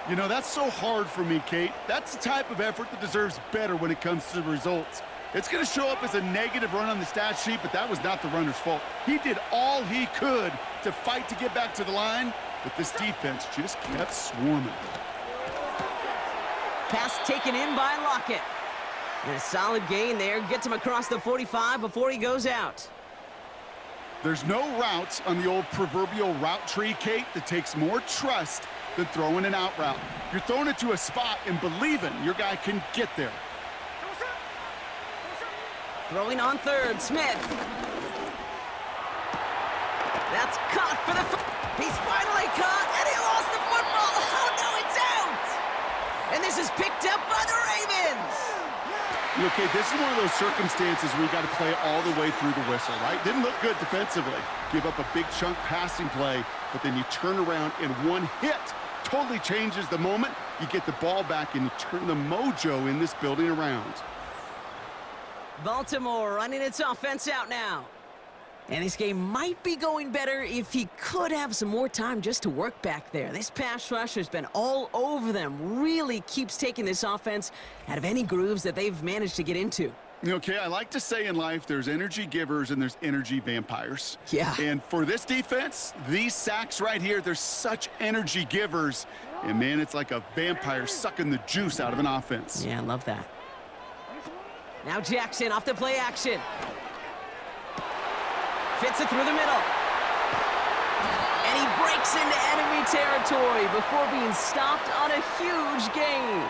You know, that's so hard for me, Kate. That's the type of effort that deserves better when it comes to the results. It's going to show up as a negative run on the stat sheet, but that was not the runner's fault. He did all he could to fight to get back to the line, but this defense just kept swarming. Pass taken in by Lockett. And a solid gain there. Gets him across the 45 before he goes out. There's no route on the old proverbial route tree, Kate, that takes more trust than throwing an out route. You're throwing it to a spot and believing your guy can get there. Throwing on 3rd, Smith. That's caught for the... He's finally caught, and he lost the football. Oh, no, it's out! And this is picked up by the Ravens. Okay, this is one of those circumstances where you got to play all the way through the whistle, right? Didn't look good defensively. Give up a big chunk passing play, but then you turn around and one hit totally changes the moment. You get the ball back and you turn the mojo in this building around. Baltimore running its offense out now. And this game might be going better if he could have some more time just to work back there. This pass rush has been all over them. Really keeps taking this offense out of any grooves that they've managed to get into. Okay, I like to say in life there's energy givers and there's energy vampires. Yeah. And for this defense, these sacks right here, they're such energy givers. And, man, it's like a vampire sucking the juice out of an offense. Yeah, I love that. Now Jackson off the play action. Fits it through the middle. And he breaks into enemy territory before being stopped on a huge gain.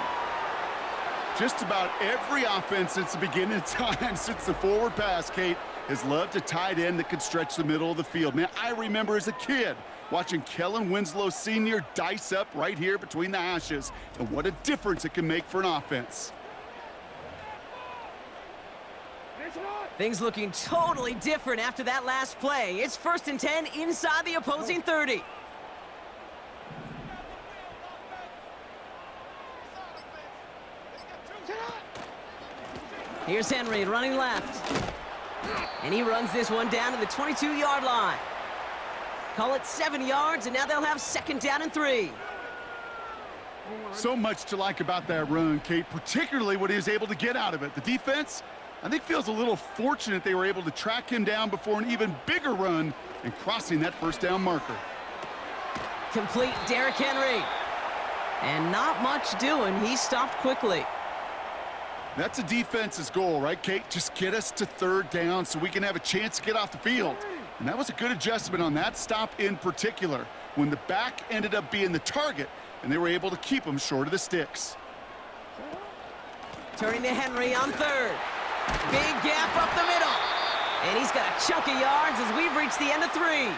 Just about every offense since the beginning of time, since the forward pass, Kate, has loved a tight end that can stretch the middle of the field. Man, I remember as a kid watching Kellen Winslow Sr. dice up right here between the hashes, and what a difference it can make for an offense. Things looking totally different after that last play. It's 1st and 10 inside the opposing 30. Here's Henry running left. And he runs this one down to the 22-yard line. Call it 7 yards, and now they'll have 2nd down and 3. So much to like about that run, Kate, particularly what he was able to get out of it. The defense, I think feels a little fortunate they were able to track him down before an even bigger run and crossing that first down marker. Complete Derrick Henry. And not much doing. He stopped quickly. That's a defense's goal, right, Kate? Just get us to third down so we can have a chance to get off the field. And that was a good adjustment on that stop in particular, when the back ended up being the target, and they were able to keep him short of the sticks. Turning to Henry on third. Big gap up the middle. And he's got a chunk of yards as we've reached the end of 3.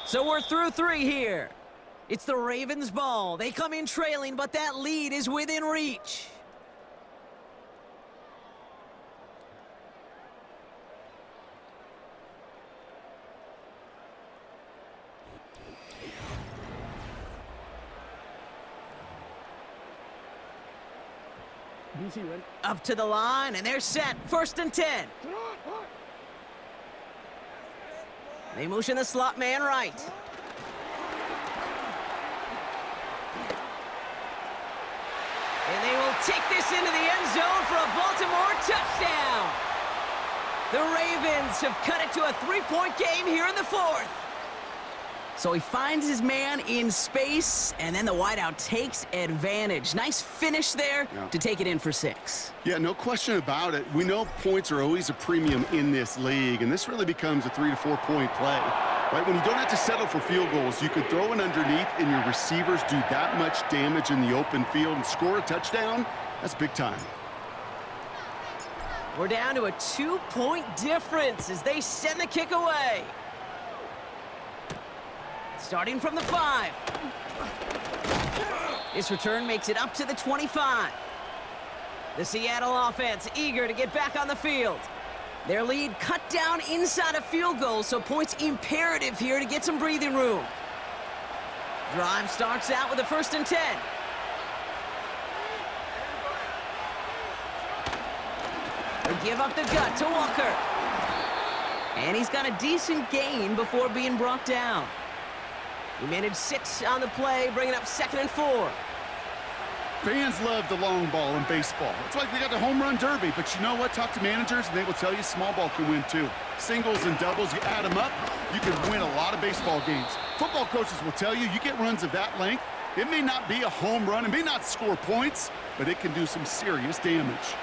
So we're through 3 here. It's the Ravens' ball. They come in trailing, but that lead is within reach. Up to the line, and they're set. 1st and 10. They motion the slot man right. And they will take this into the end zone for a Baltimore touchdown. The Ravens have cut it to a 3-point game here in the 4th. So he finds his man in space, and then the wideout takes advantage. Nice finish there to take it in for 6. Yeah, no question about it. We know points are always a premium in this league, and this really becomes a 3 to 4 point play. Right, when you don't have to settle for field goals, you can throw it underneath and your receivers do that much damage in the open field and score a touchdown. That's big time. We're down to a 2-point difference as they send the kick away. Starting from the 5. This return makes it up to the 25. The Seattle offense eager to get back on the field. Their lead cut down inside a field goal, so points imperative here to get some breathing room. Drive starts out with a 1st and 10. They give up the gut to Walker. And he's got a decent gain before being brought down. He managed 6 on the play, bringing up 2nd and 4. Fans love the long ball in baseball. It's like they got the home run derby, but you know what? Talk to managers, and they will tell you small ball can win too. Singles and doubles, you add them up, you can win a lot of baseball games. Football coaches will tell you get runs of that length. It may not be a home run, it may not score points, but it can do some serious damage.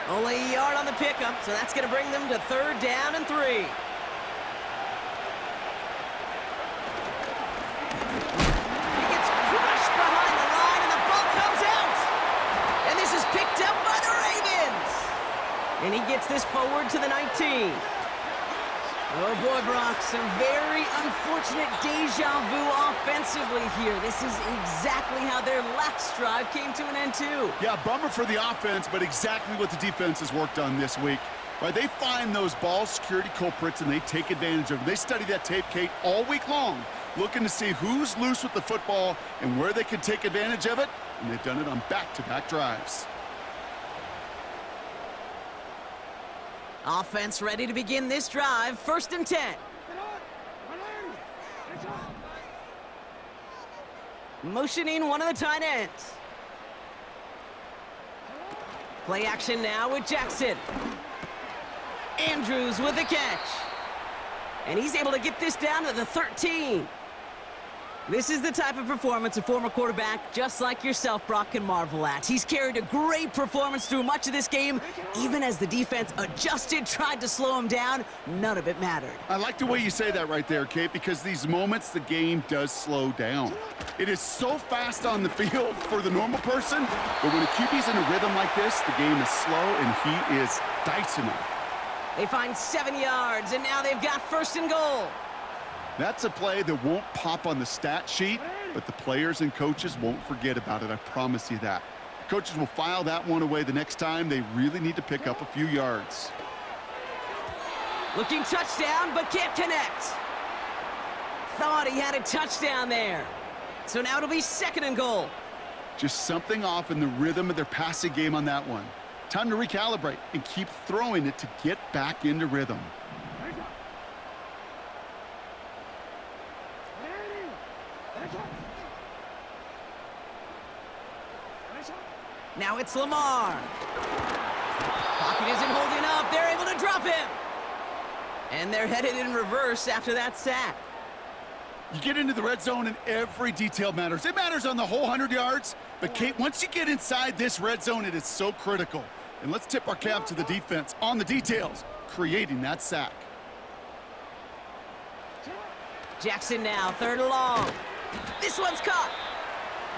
Only a yard on the pickup, so that's going to bring them to 3rd down and 3. And he gets this forward to the 19. Oh boy, Brock, some very unfortunate deja vu offensively here. This is exactly how their last drive came to an end too. Yeah, bummer for the offense, but exactly what the defense has worked on this week. Right, they find those ball security culprits and they take advantage of them. They study that tape, Kate, all week long, looking to see who's loose with the football and where they can take advantage of it, and they've done it on back-to-back drives. Offense ready to begin this drive. 1st and 10. Motioning one of the tight ends. Play action now with Jackson. Andrews with the catch. And he's able to get this down to the 13. This is the type of performance a former quarterback just like yourself, Brock, can marvel at. He's carried a great performance through much of this game. Even as the defense adjusted, tried to slow him down, none of it mattered. I like the way you say that right there, Kate, because these moments the game does slow down. It is so fast on the field for the normal person, but when a QB's in a rhythm like this, the game is slow and he is dicing it. They find 7 yards, and now they've got 1st and goal. That's a play that won't pop on the stat sheet, but the players and coaches won't forget about it, I promise you that. The coaches will file that one away the next time. They really need to pick up a few yards. Looking touchdown, but can't connect. Thought he had a touchdown there. So now it'll be 2nd and goal. Just something off in the rhythm of their passing game on that one. Time to recalibrate and keep throwing it to get back into rhythm. Now it's Lamar. Pocket isn't holding up. They're able to drop him. And they're headed in reverse after that sack. You get into the red zone and every detail matters. It matters on the whole 100 yards. But, Kate, once you get inside this red zone, it is so critical. And let's tip our cap to the defense on the details, creating that sack. Jackson now, 3rd and long. This one's caught.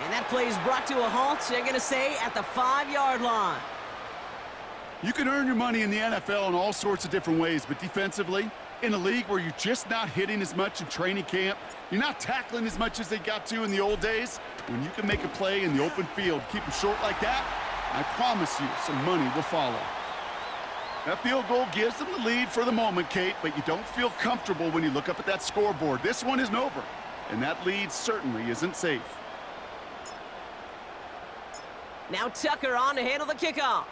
And that play is brought to a halt, they're going to say, at the 5-yard line. You can earn your money in the NFL in all sorts of different ways, but defensively, in a league where you're just not hitting as much in training camp, you're not tackling as much as they got to in the old days, when you can make a play in the open field, keep them short like that, I promise you some money will follow. That field goal gives them the lead for the moment, Kate, but you don't feel comfortable when you look up at that scoreboard. This one isn't over, and that lead certainly isn't safe. Now Tucker on to handle the kickoff.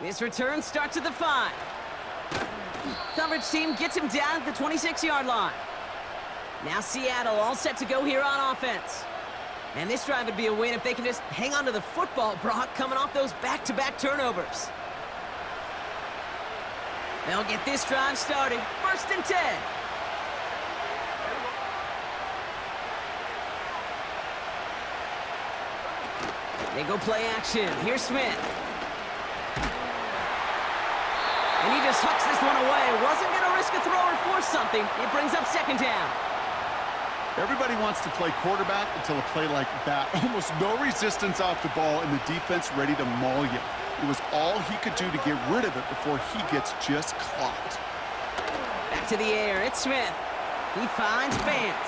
This return starts at the 5. Coverage team gets him down at the 26-yard line. Now Seattle all set to go here on offense. And this drive would be a win if they can just hang on to the football, Brock, coming off those back-to-back turnovers. They'll get this drive started. 1st and 10. They go play action. Here's Smith. And he just hucks this one away. Wasn't going to risk a throw or force something. It brings up 2nd down. Everybody wants to play quarterback until a play like that. Almost no resistance off the ball and the defense ready to maul you. It was all he could do to get rid of it before he gets just clocked. Back to the air. It's Smith. He finds Fant.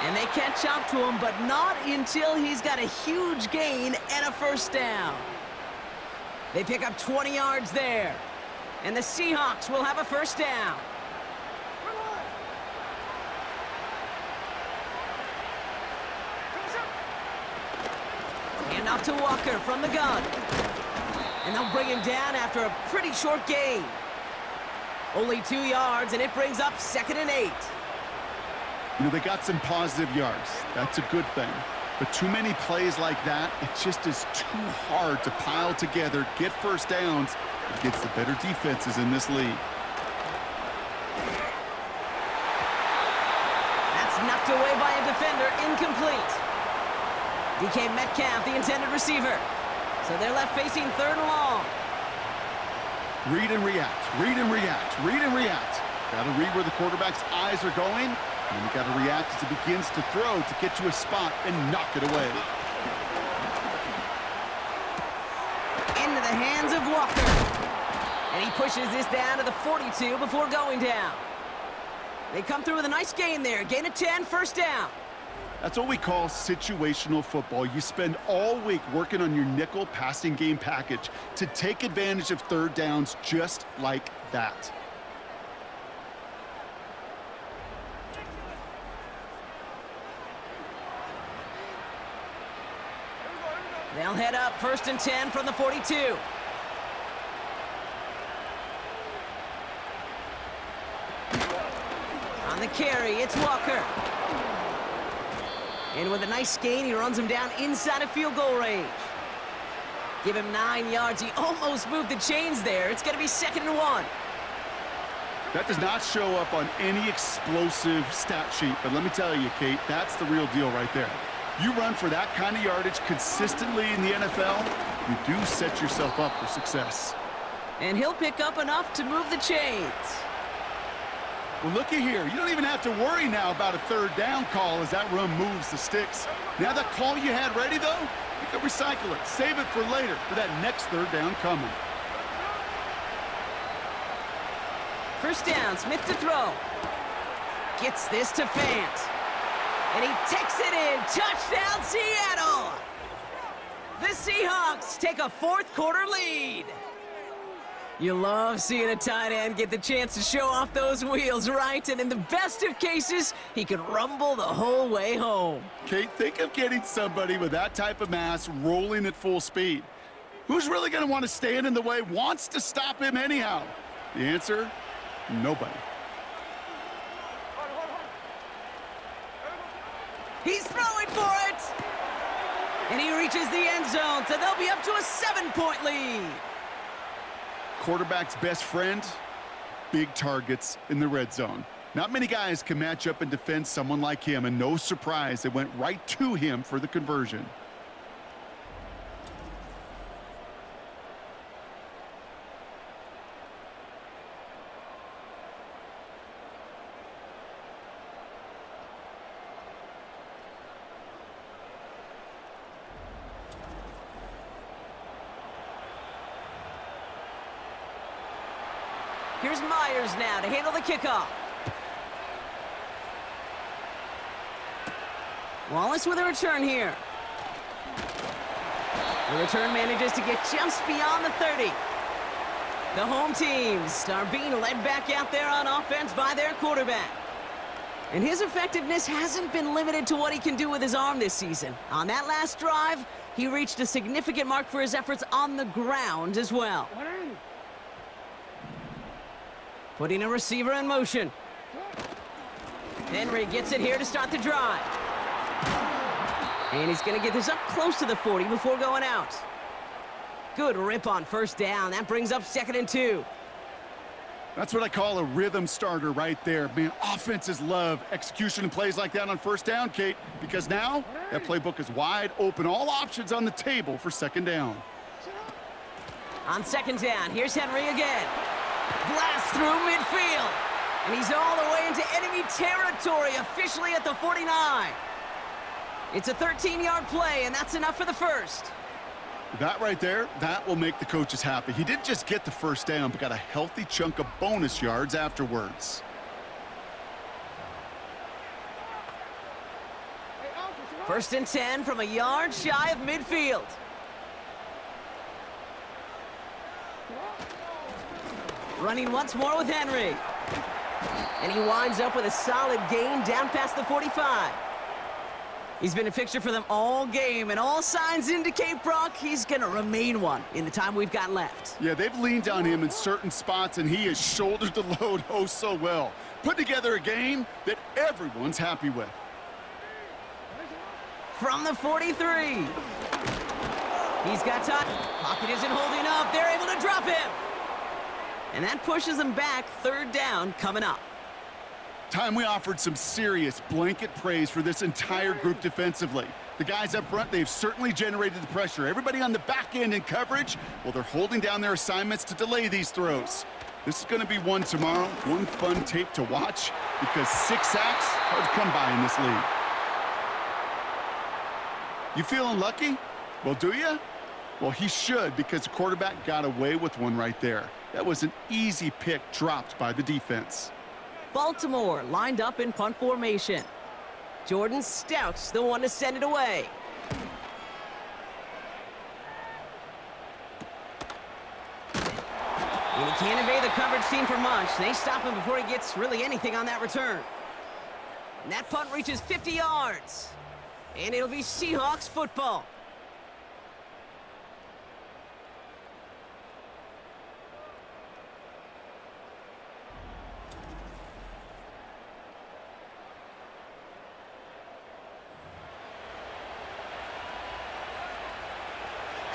And they catch up to him, but not until he's got a huge gain and a 1st down. They pick up 20 yards there. And the Seahawks will have a 1st down. Hand off to Walker from the gun. And they'll bring him down after a pretty short gain. Only 2 yards, and it brings up 2nd and 8. You know, they got some positive yards. That's a good thing. But too many plays like that, it just is too hard to pile together, get 1st downs against the better defenses in this league. That's knocked away by a defender, incomplete. DK Metcalf, the intended receiver. So they're left facing 3rd and long. Read and react, read and react, read and react. Got to read where the quarterback's eyes are going, and you got to react as he begins to throw to get to a spot and knock it away. Into the hands of Walker. And he pushes this down to the 42 before going down. They come through with a nice gain there. Gain of 10, 1st down. That's what we call situational football. You spend all week working on your nickel passing game package to take advantage of 3rd downs just like that. They'll head up 1st and 10 from the 42. On the carry, it's Walker. And with a nice gain, he runs him down inside of field goal range. Give him 9 yards. He almost moved the chains there. It's going to be 2nd and 1. That does not show up on any explosive stat sheet, but let me tell you, Kate, that's the real deal right there. You run for that kind of yardage consistently in the NFL, you do set yourself up for success. And he'll pick up enough to move the chains. Well, looky here. You don't even have to worry now about a 3rd down call as that run moves the sticks. Now that call you had ready, though, you can recycle it. Save it for later for that next 3rd down coming. 1st down, Smith to throw. Gets this to Fant. And he takes it in. Touchdown, Seattle! The Seahawks take a 4th quarter lead. You love seeing a tight end get the chance to show off those wheels, right? And in the best of cases, he could rumble the whole way home. Kate, think of getting somebody with that type of mass rolling at full speed. Who's really going to want to stand in the way, wants to stop him anyhow? The answer, nobody. He's throwing for it! And he reaches the end zone, so they'll be up to a 7-point lead. Quarterback's best friend, big targets in the red zone. Not many guys can match up and defend someone like him, and no surprise, they went right to him for the conversion. Here's Myers now to handle the kickoff. Wallace with a return here. The return manages to get just beyond the 30. The home teams are being led back out there on offense by their quarterback. And his effectiveness hasn't been limited to what he can do with his arm this season. On that last drive, he reached a significant mark for his efforts on the ground as well. Putting a receiver in motion. Henry gets it here to start the drive. And he's going to get this up close to the 40 before going out. Good rip on first down. That brings up 2nd and 2. That's what I call a rhythm starter right there. Man, offenses love execution and plays like that on first down, Kate, because now that playbook is wide open. All options on the table for 2nd down. On 2nd down, here's Henry again. Blast through midfield. And he's all the way into enemy territory, officially at the 49. It's a 13-yard play, and that's enough for the first. That right there, that will make the coaches happy. He didn't just get the first down, but got a healthy chunk of bonus yards afterwards. First and 10 from a yard shy of midfield. Running once more with Henry. And he winds up with a solid gain down past the 45. He's been a fixture for them all game, and all signs indicate, Brock, he's going to remain one in the time we've got left. Yeah, they've leaned on him in certain spots, and he has shouldered the load oh so well. Put together a game that everyone's happy with. From the 43. He's got time. Pocket isn't holding up. They're able to drop him. And that pushes them back. 3rd down coming up. Time we offered some serious blanket praise for this entire group defensively. The guys up front, they've certainly generated the pressure. Everybody on the back end in coverage, well, they're holding down their assignments to delay these throws. This is going to be one tomorrow, one fun tape to watch, because 6 sacks, hard to come by in this league. You feeling lucky? Well, do you? Well, he should, because the quarterback got away with one right there. That was an easy pick dropped by the defense. Baltimore lined up in punt formation. Jordan Stout's the one to send it away. And he can't evade the coverage team for much. They stop him before he gets really anything on that return. And that punt reaches 50 yards. And it'll be Seahawks football.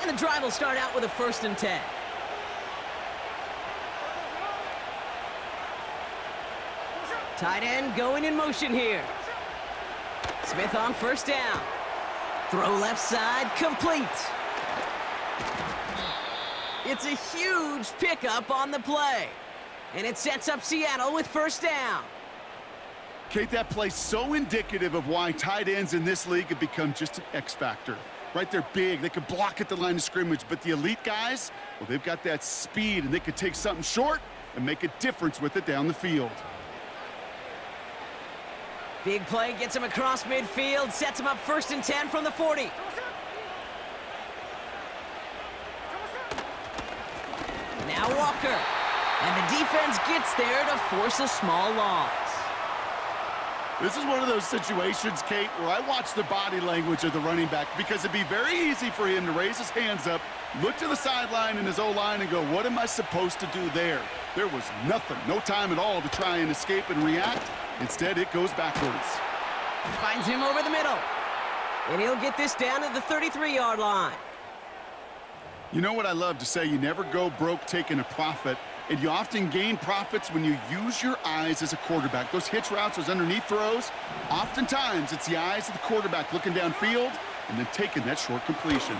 And the drive will start out with a 1st and 10. Tight end going in motion here. Smith on 1st down. Throw left side, complete. It's a huge pickup on the play. And it sets up Seattle with 1st down. Kate, that play's so indicative of why tight ends in this league have become just an X factor. Right, they're big, they can block at the line of scrimmage, but the elite guys, well, they've got that speed, and they can take something short and make a difference with it down the field. Big play gets him across midfield, sets him up 1st and 10 from the 40. Now Walker, and the defense gets there to force a small loss. This is one of those situations, Kate, where I watch the body language of the running back, because it'd be very easy for him to raise his hands up, look to the sideline in his O-line and go, what am I supposed to do there? There was nothing, no time at all to try and escape and react. Instead, it goes backwards. Finds him over the middle. And he'll get this down to the 33-yard line. You know what I love to say? You never go broke taking a profit, and you often gain profits when you use your eyes as a quarterback. Those hitch routes, those underneath throws, oftentimes it's the eyes of the quarterback looking downfield and then taking that short completion.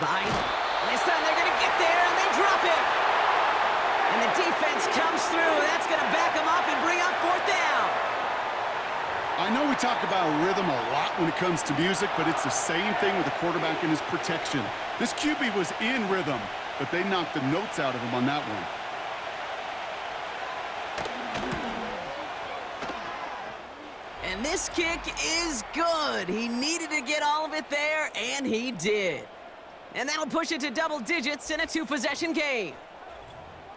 This time they're going to get there, and they drop it. And the defense comes through. That's going to back them up and bring up fourth down. I know we talk about rhythm a lot when it comes to music, but it's the same thing with the quarterback and his protection. This QB was in rhythm, but they knocked the notes out of him on that one. And this kick is good. He needed to get all of it there, and he did. And that'll push it to double digits in a two-possession game.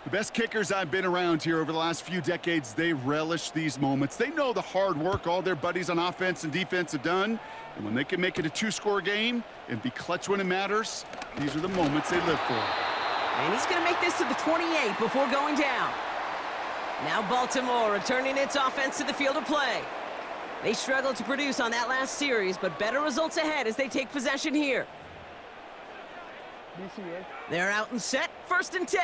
The best kickers I've been around here over the last few decades, they relish these moments. They know the hard work all their buddies on offense and defense have done. And when they can make it a two-score game and be clutch when it matters, these are the moments they live for. And he's going to make this to the 28 before going down. Now Baltimore returning its offense to the field of play. They struggled to produce on that last series, but better results ahead as they take possession here. They're out and set, 1st and 10.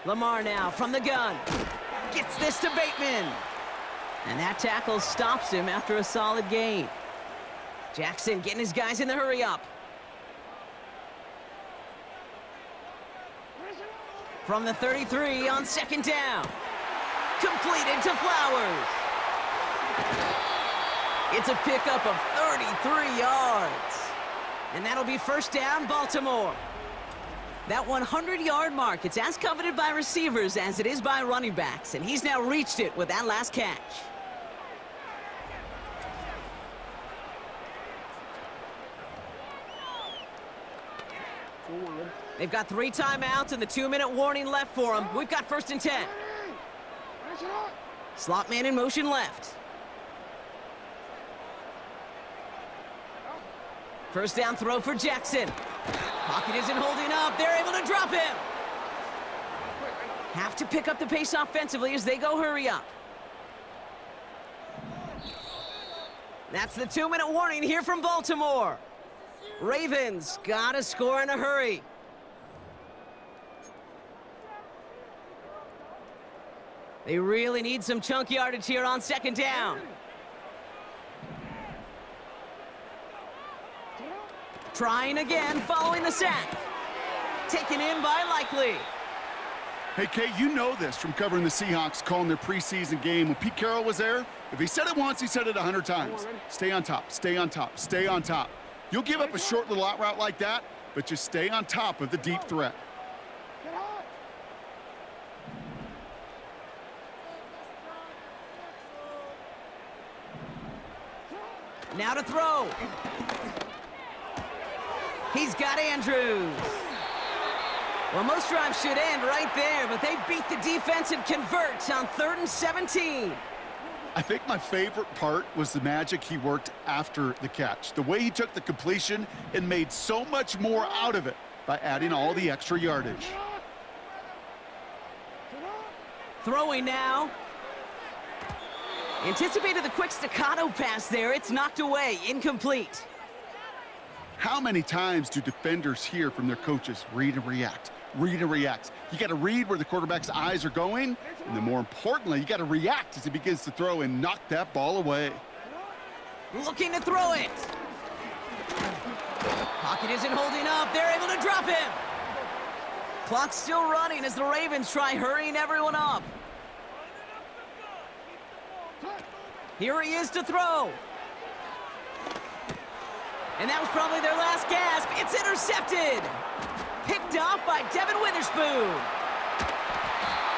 Lamar now from the gun. Gets this to Bateman. And that tackle stops him after a solid gain. Jackson getting his guys in the hurry up. From the 33 on 2nd down. Completed to Flowers. It's a pickup of 33 yards. And that'll be 1st down, Baltimore. That 100-yard mark, it's as coveted by receivers as it is by running backs, and he's now reached it with that last catch. They've got 3 timeouts and the 2-minute warning left for them. We've got 1st and 10. Slot man in motion left. 1st down throw for Jackson. Pocket isn't holding up. They're able to drop him. Have to pick up the pace offensively as they go hurry up. That's the 2-minute warning here from Baltimore. Ravens gotta score in a hurry. They really need some chunk yardage here on 2nd down. Trying again, following the sack. Taken in by Likely. Hey, Kate, you know this from covering the Seahawks, calling their preseason game. When Pete Carroll was there, if he said it once, he said it 100 times. Stay on top, stay on top, stay on top. You'll give up a short little out route like that, but just stay on top of the deep threat. Now to throw. He's got Andrews. Well, most drives should end right there, but they beat the defense and convert on 3rd and 17. I think my favorite part was the magic he worked after the catch. The way he took the completion and made so much more out of it by adding all the extra yardage. Throwing now. Anticipated the quick staccato pass there. It's knocked away, incomplete. How many times do defenders hear from their coaches, read and react, read and react? You got to read where the quarterback's eyes are going, and then more importantly, you got to react as he begins to throw and knock that ball away. Looking to throw it. Pocket isn't holding up. They're able to drop him. Clock's still running as the Ravens try hurrying everyone up. Here he is to throw. And that was probably their last gasp. It's intercepted. Picked off by Devin Witherspoon.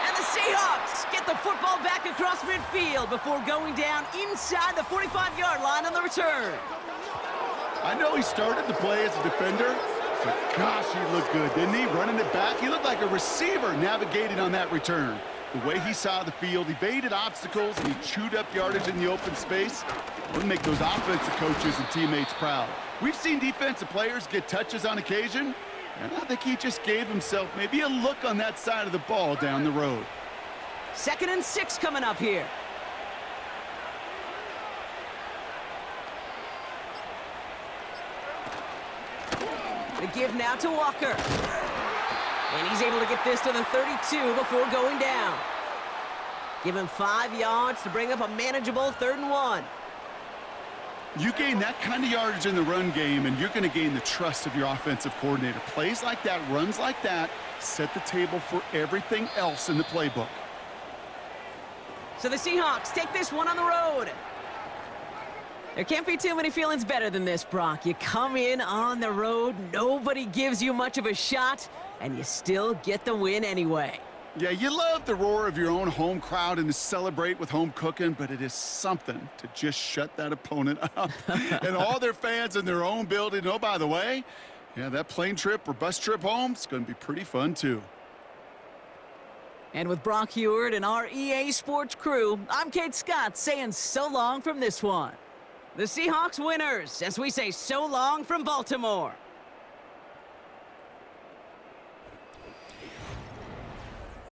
And the Seahawks get the football back across midfield before going down inside the 45-yard line on the return. I know he started the play as a defender, but gosh, he looked good, didn't he? Running it back, he looked like a receiver navigating on that return. The way he saw the field, evaded obstacles, and he chewed up yardage in the open space. It'll make those offensive coaches and teammates proud. We've seen defensive players get touches on occasion, And I think he just gave himself maybe a look on that side of the ball down the road. 2nd and 6 coming up here. The give now to Walker. And he's able to get this to the 32 before going down. Give him 5 yards to bring up a manageable 3rd and 1. You gain that kind of yardage in the run game, and you're going to gain the trust of your offensive coordinator. Plays like that, runs like that, set the table for everything else in the playbook. So the Seahawks take this one on the road. There can't be too many feelings better than this, Brock. You come in on the road, nobody gives you much of a shot, and you still get the win anyway. Yeah, you love the roar of your own home crowd and to celebrate with home cooking, but it is something to just shut that opponent up. And all their fans in their own building. Oh, by the way, yeah, that plane trip or bus trip home is going to be pretty fun, too. And with Brock Heward and our EA Sports crew, I'm Kate Scott saying so long from this one. The Seahawks winners, as we say so long from Baltimore.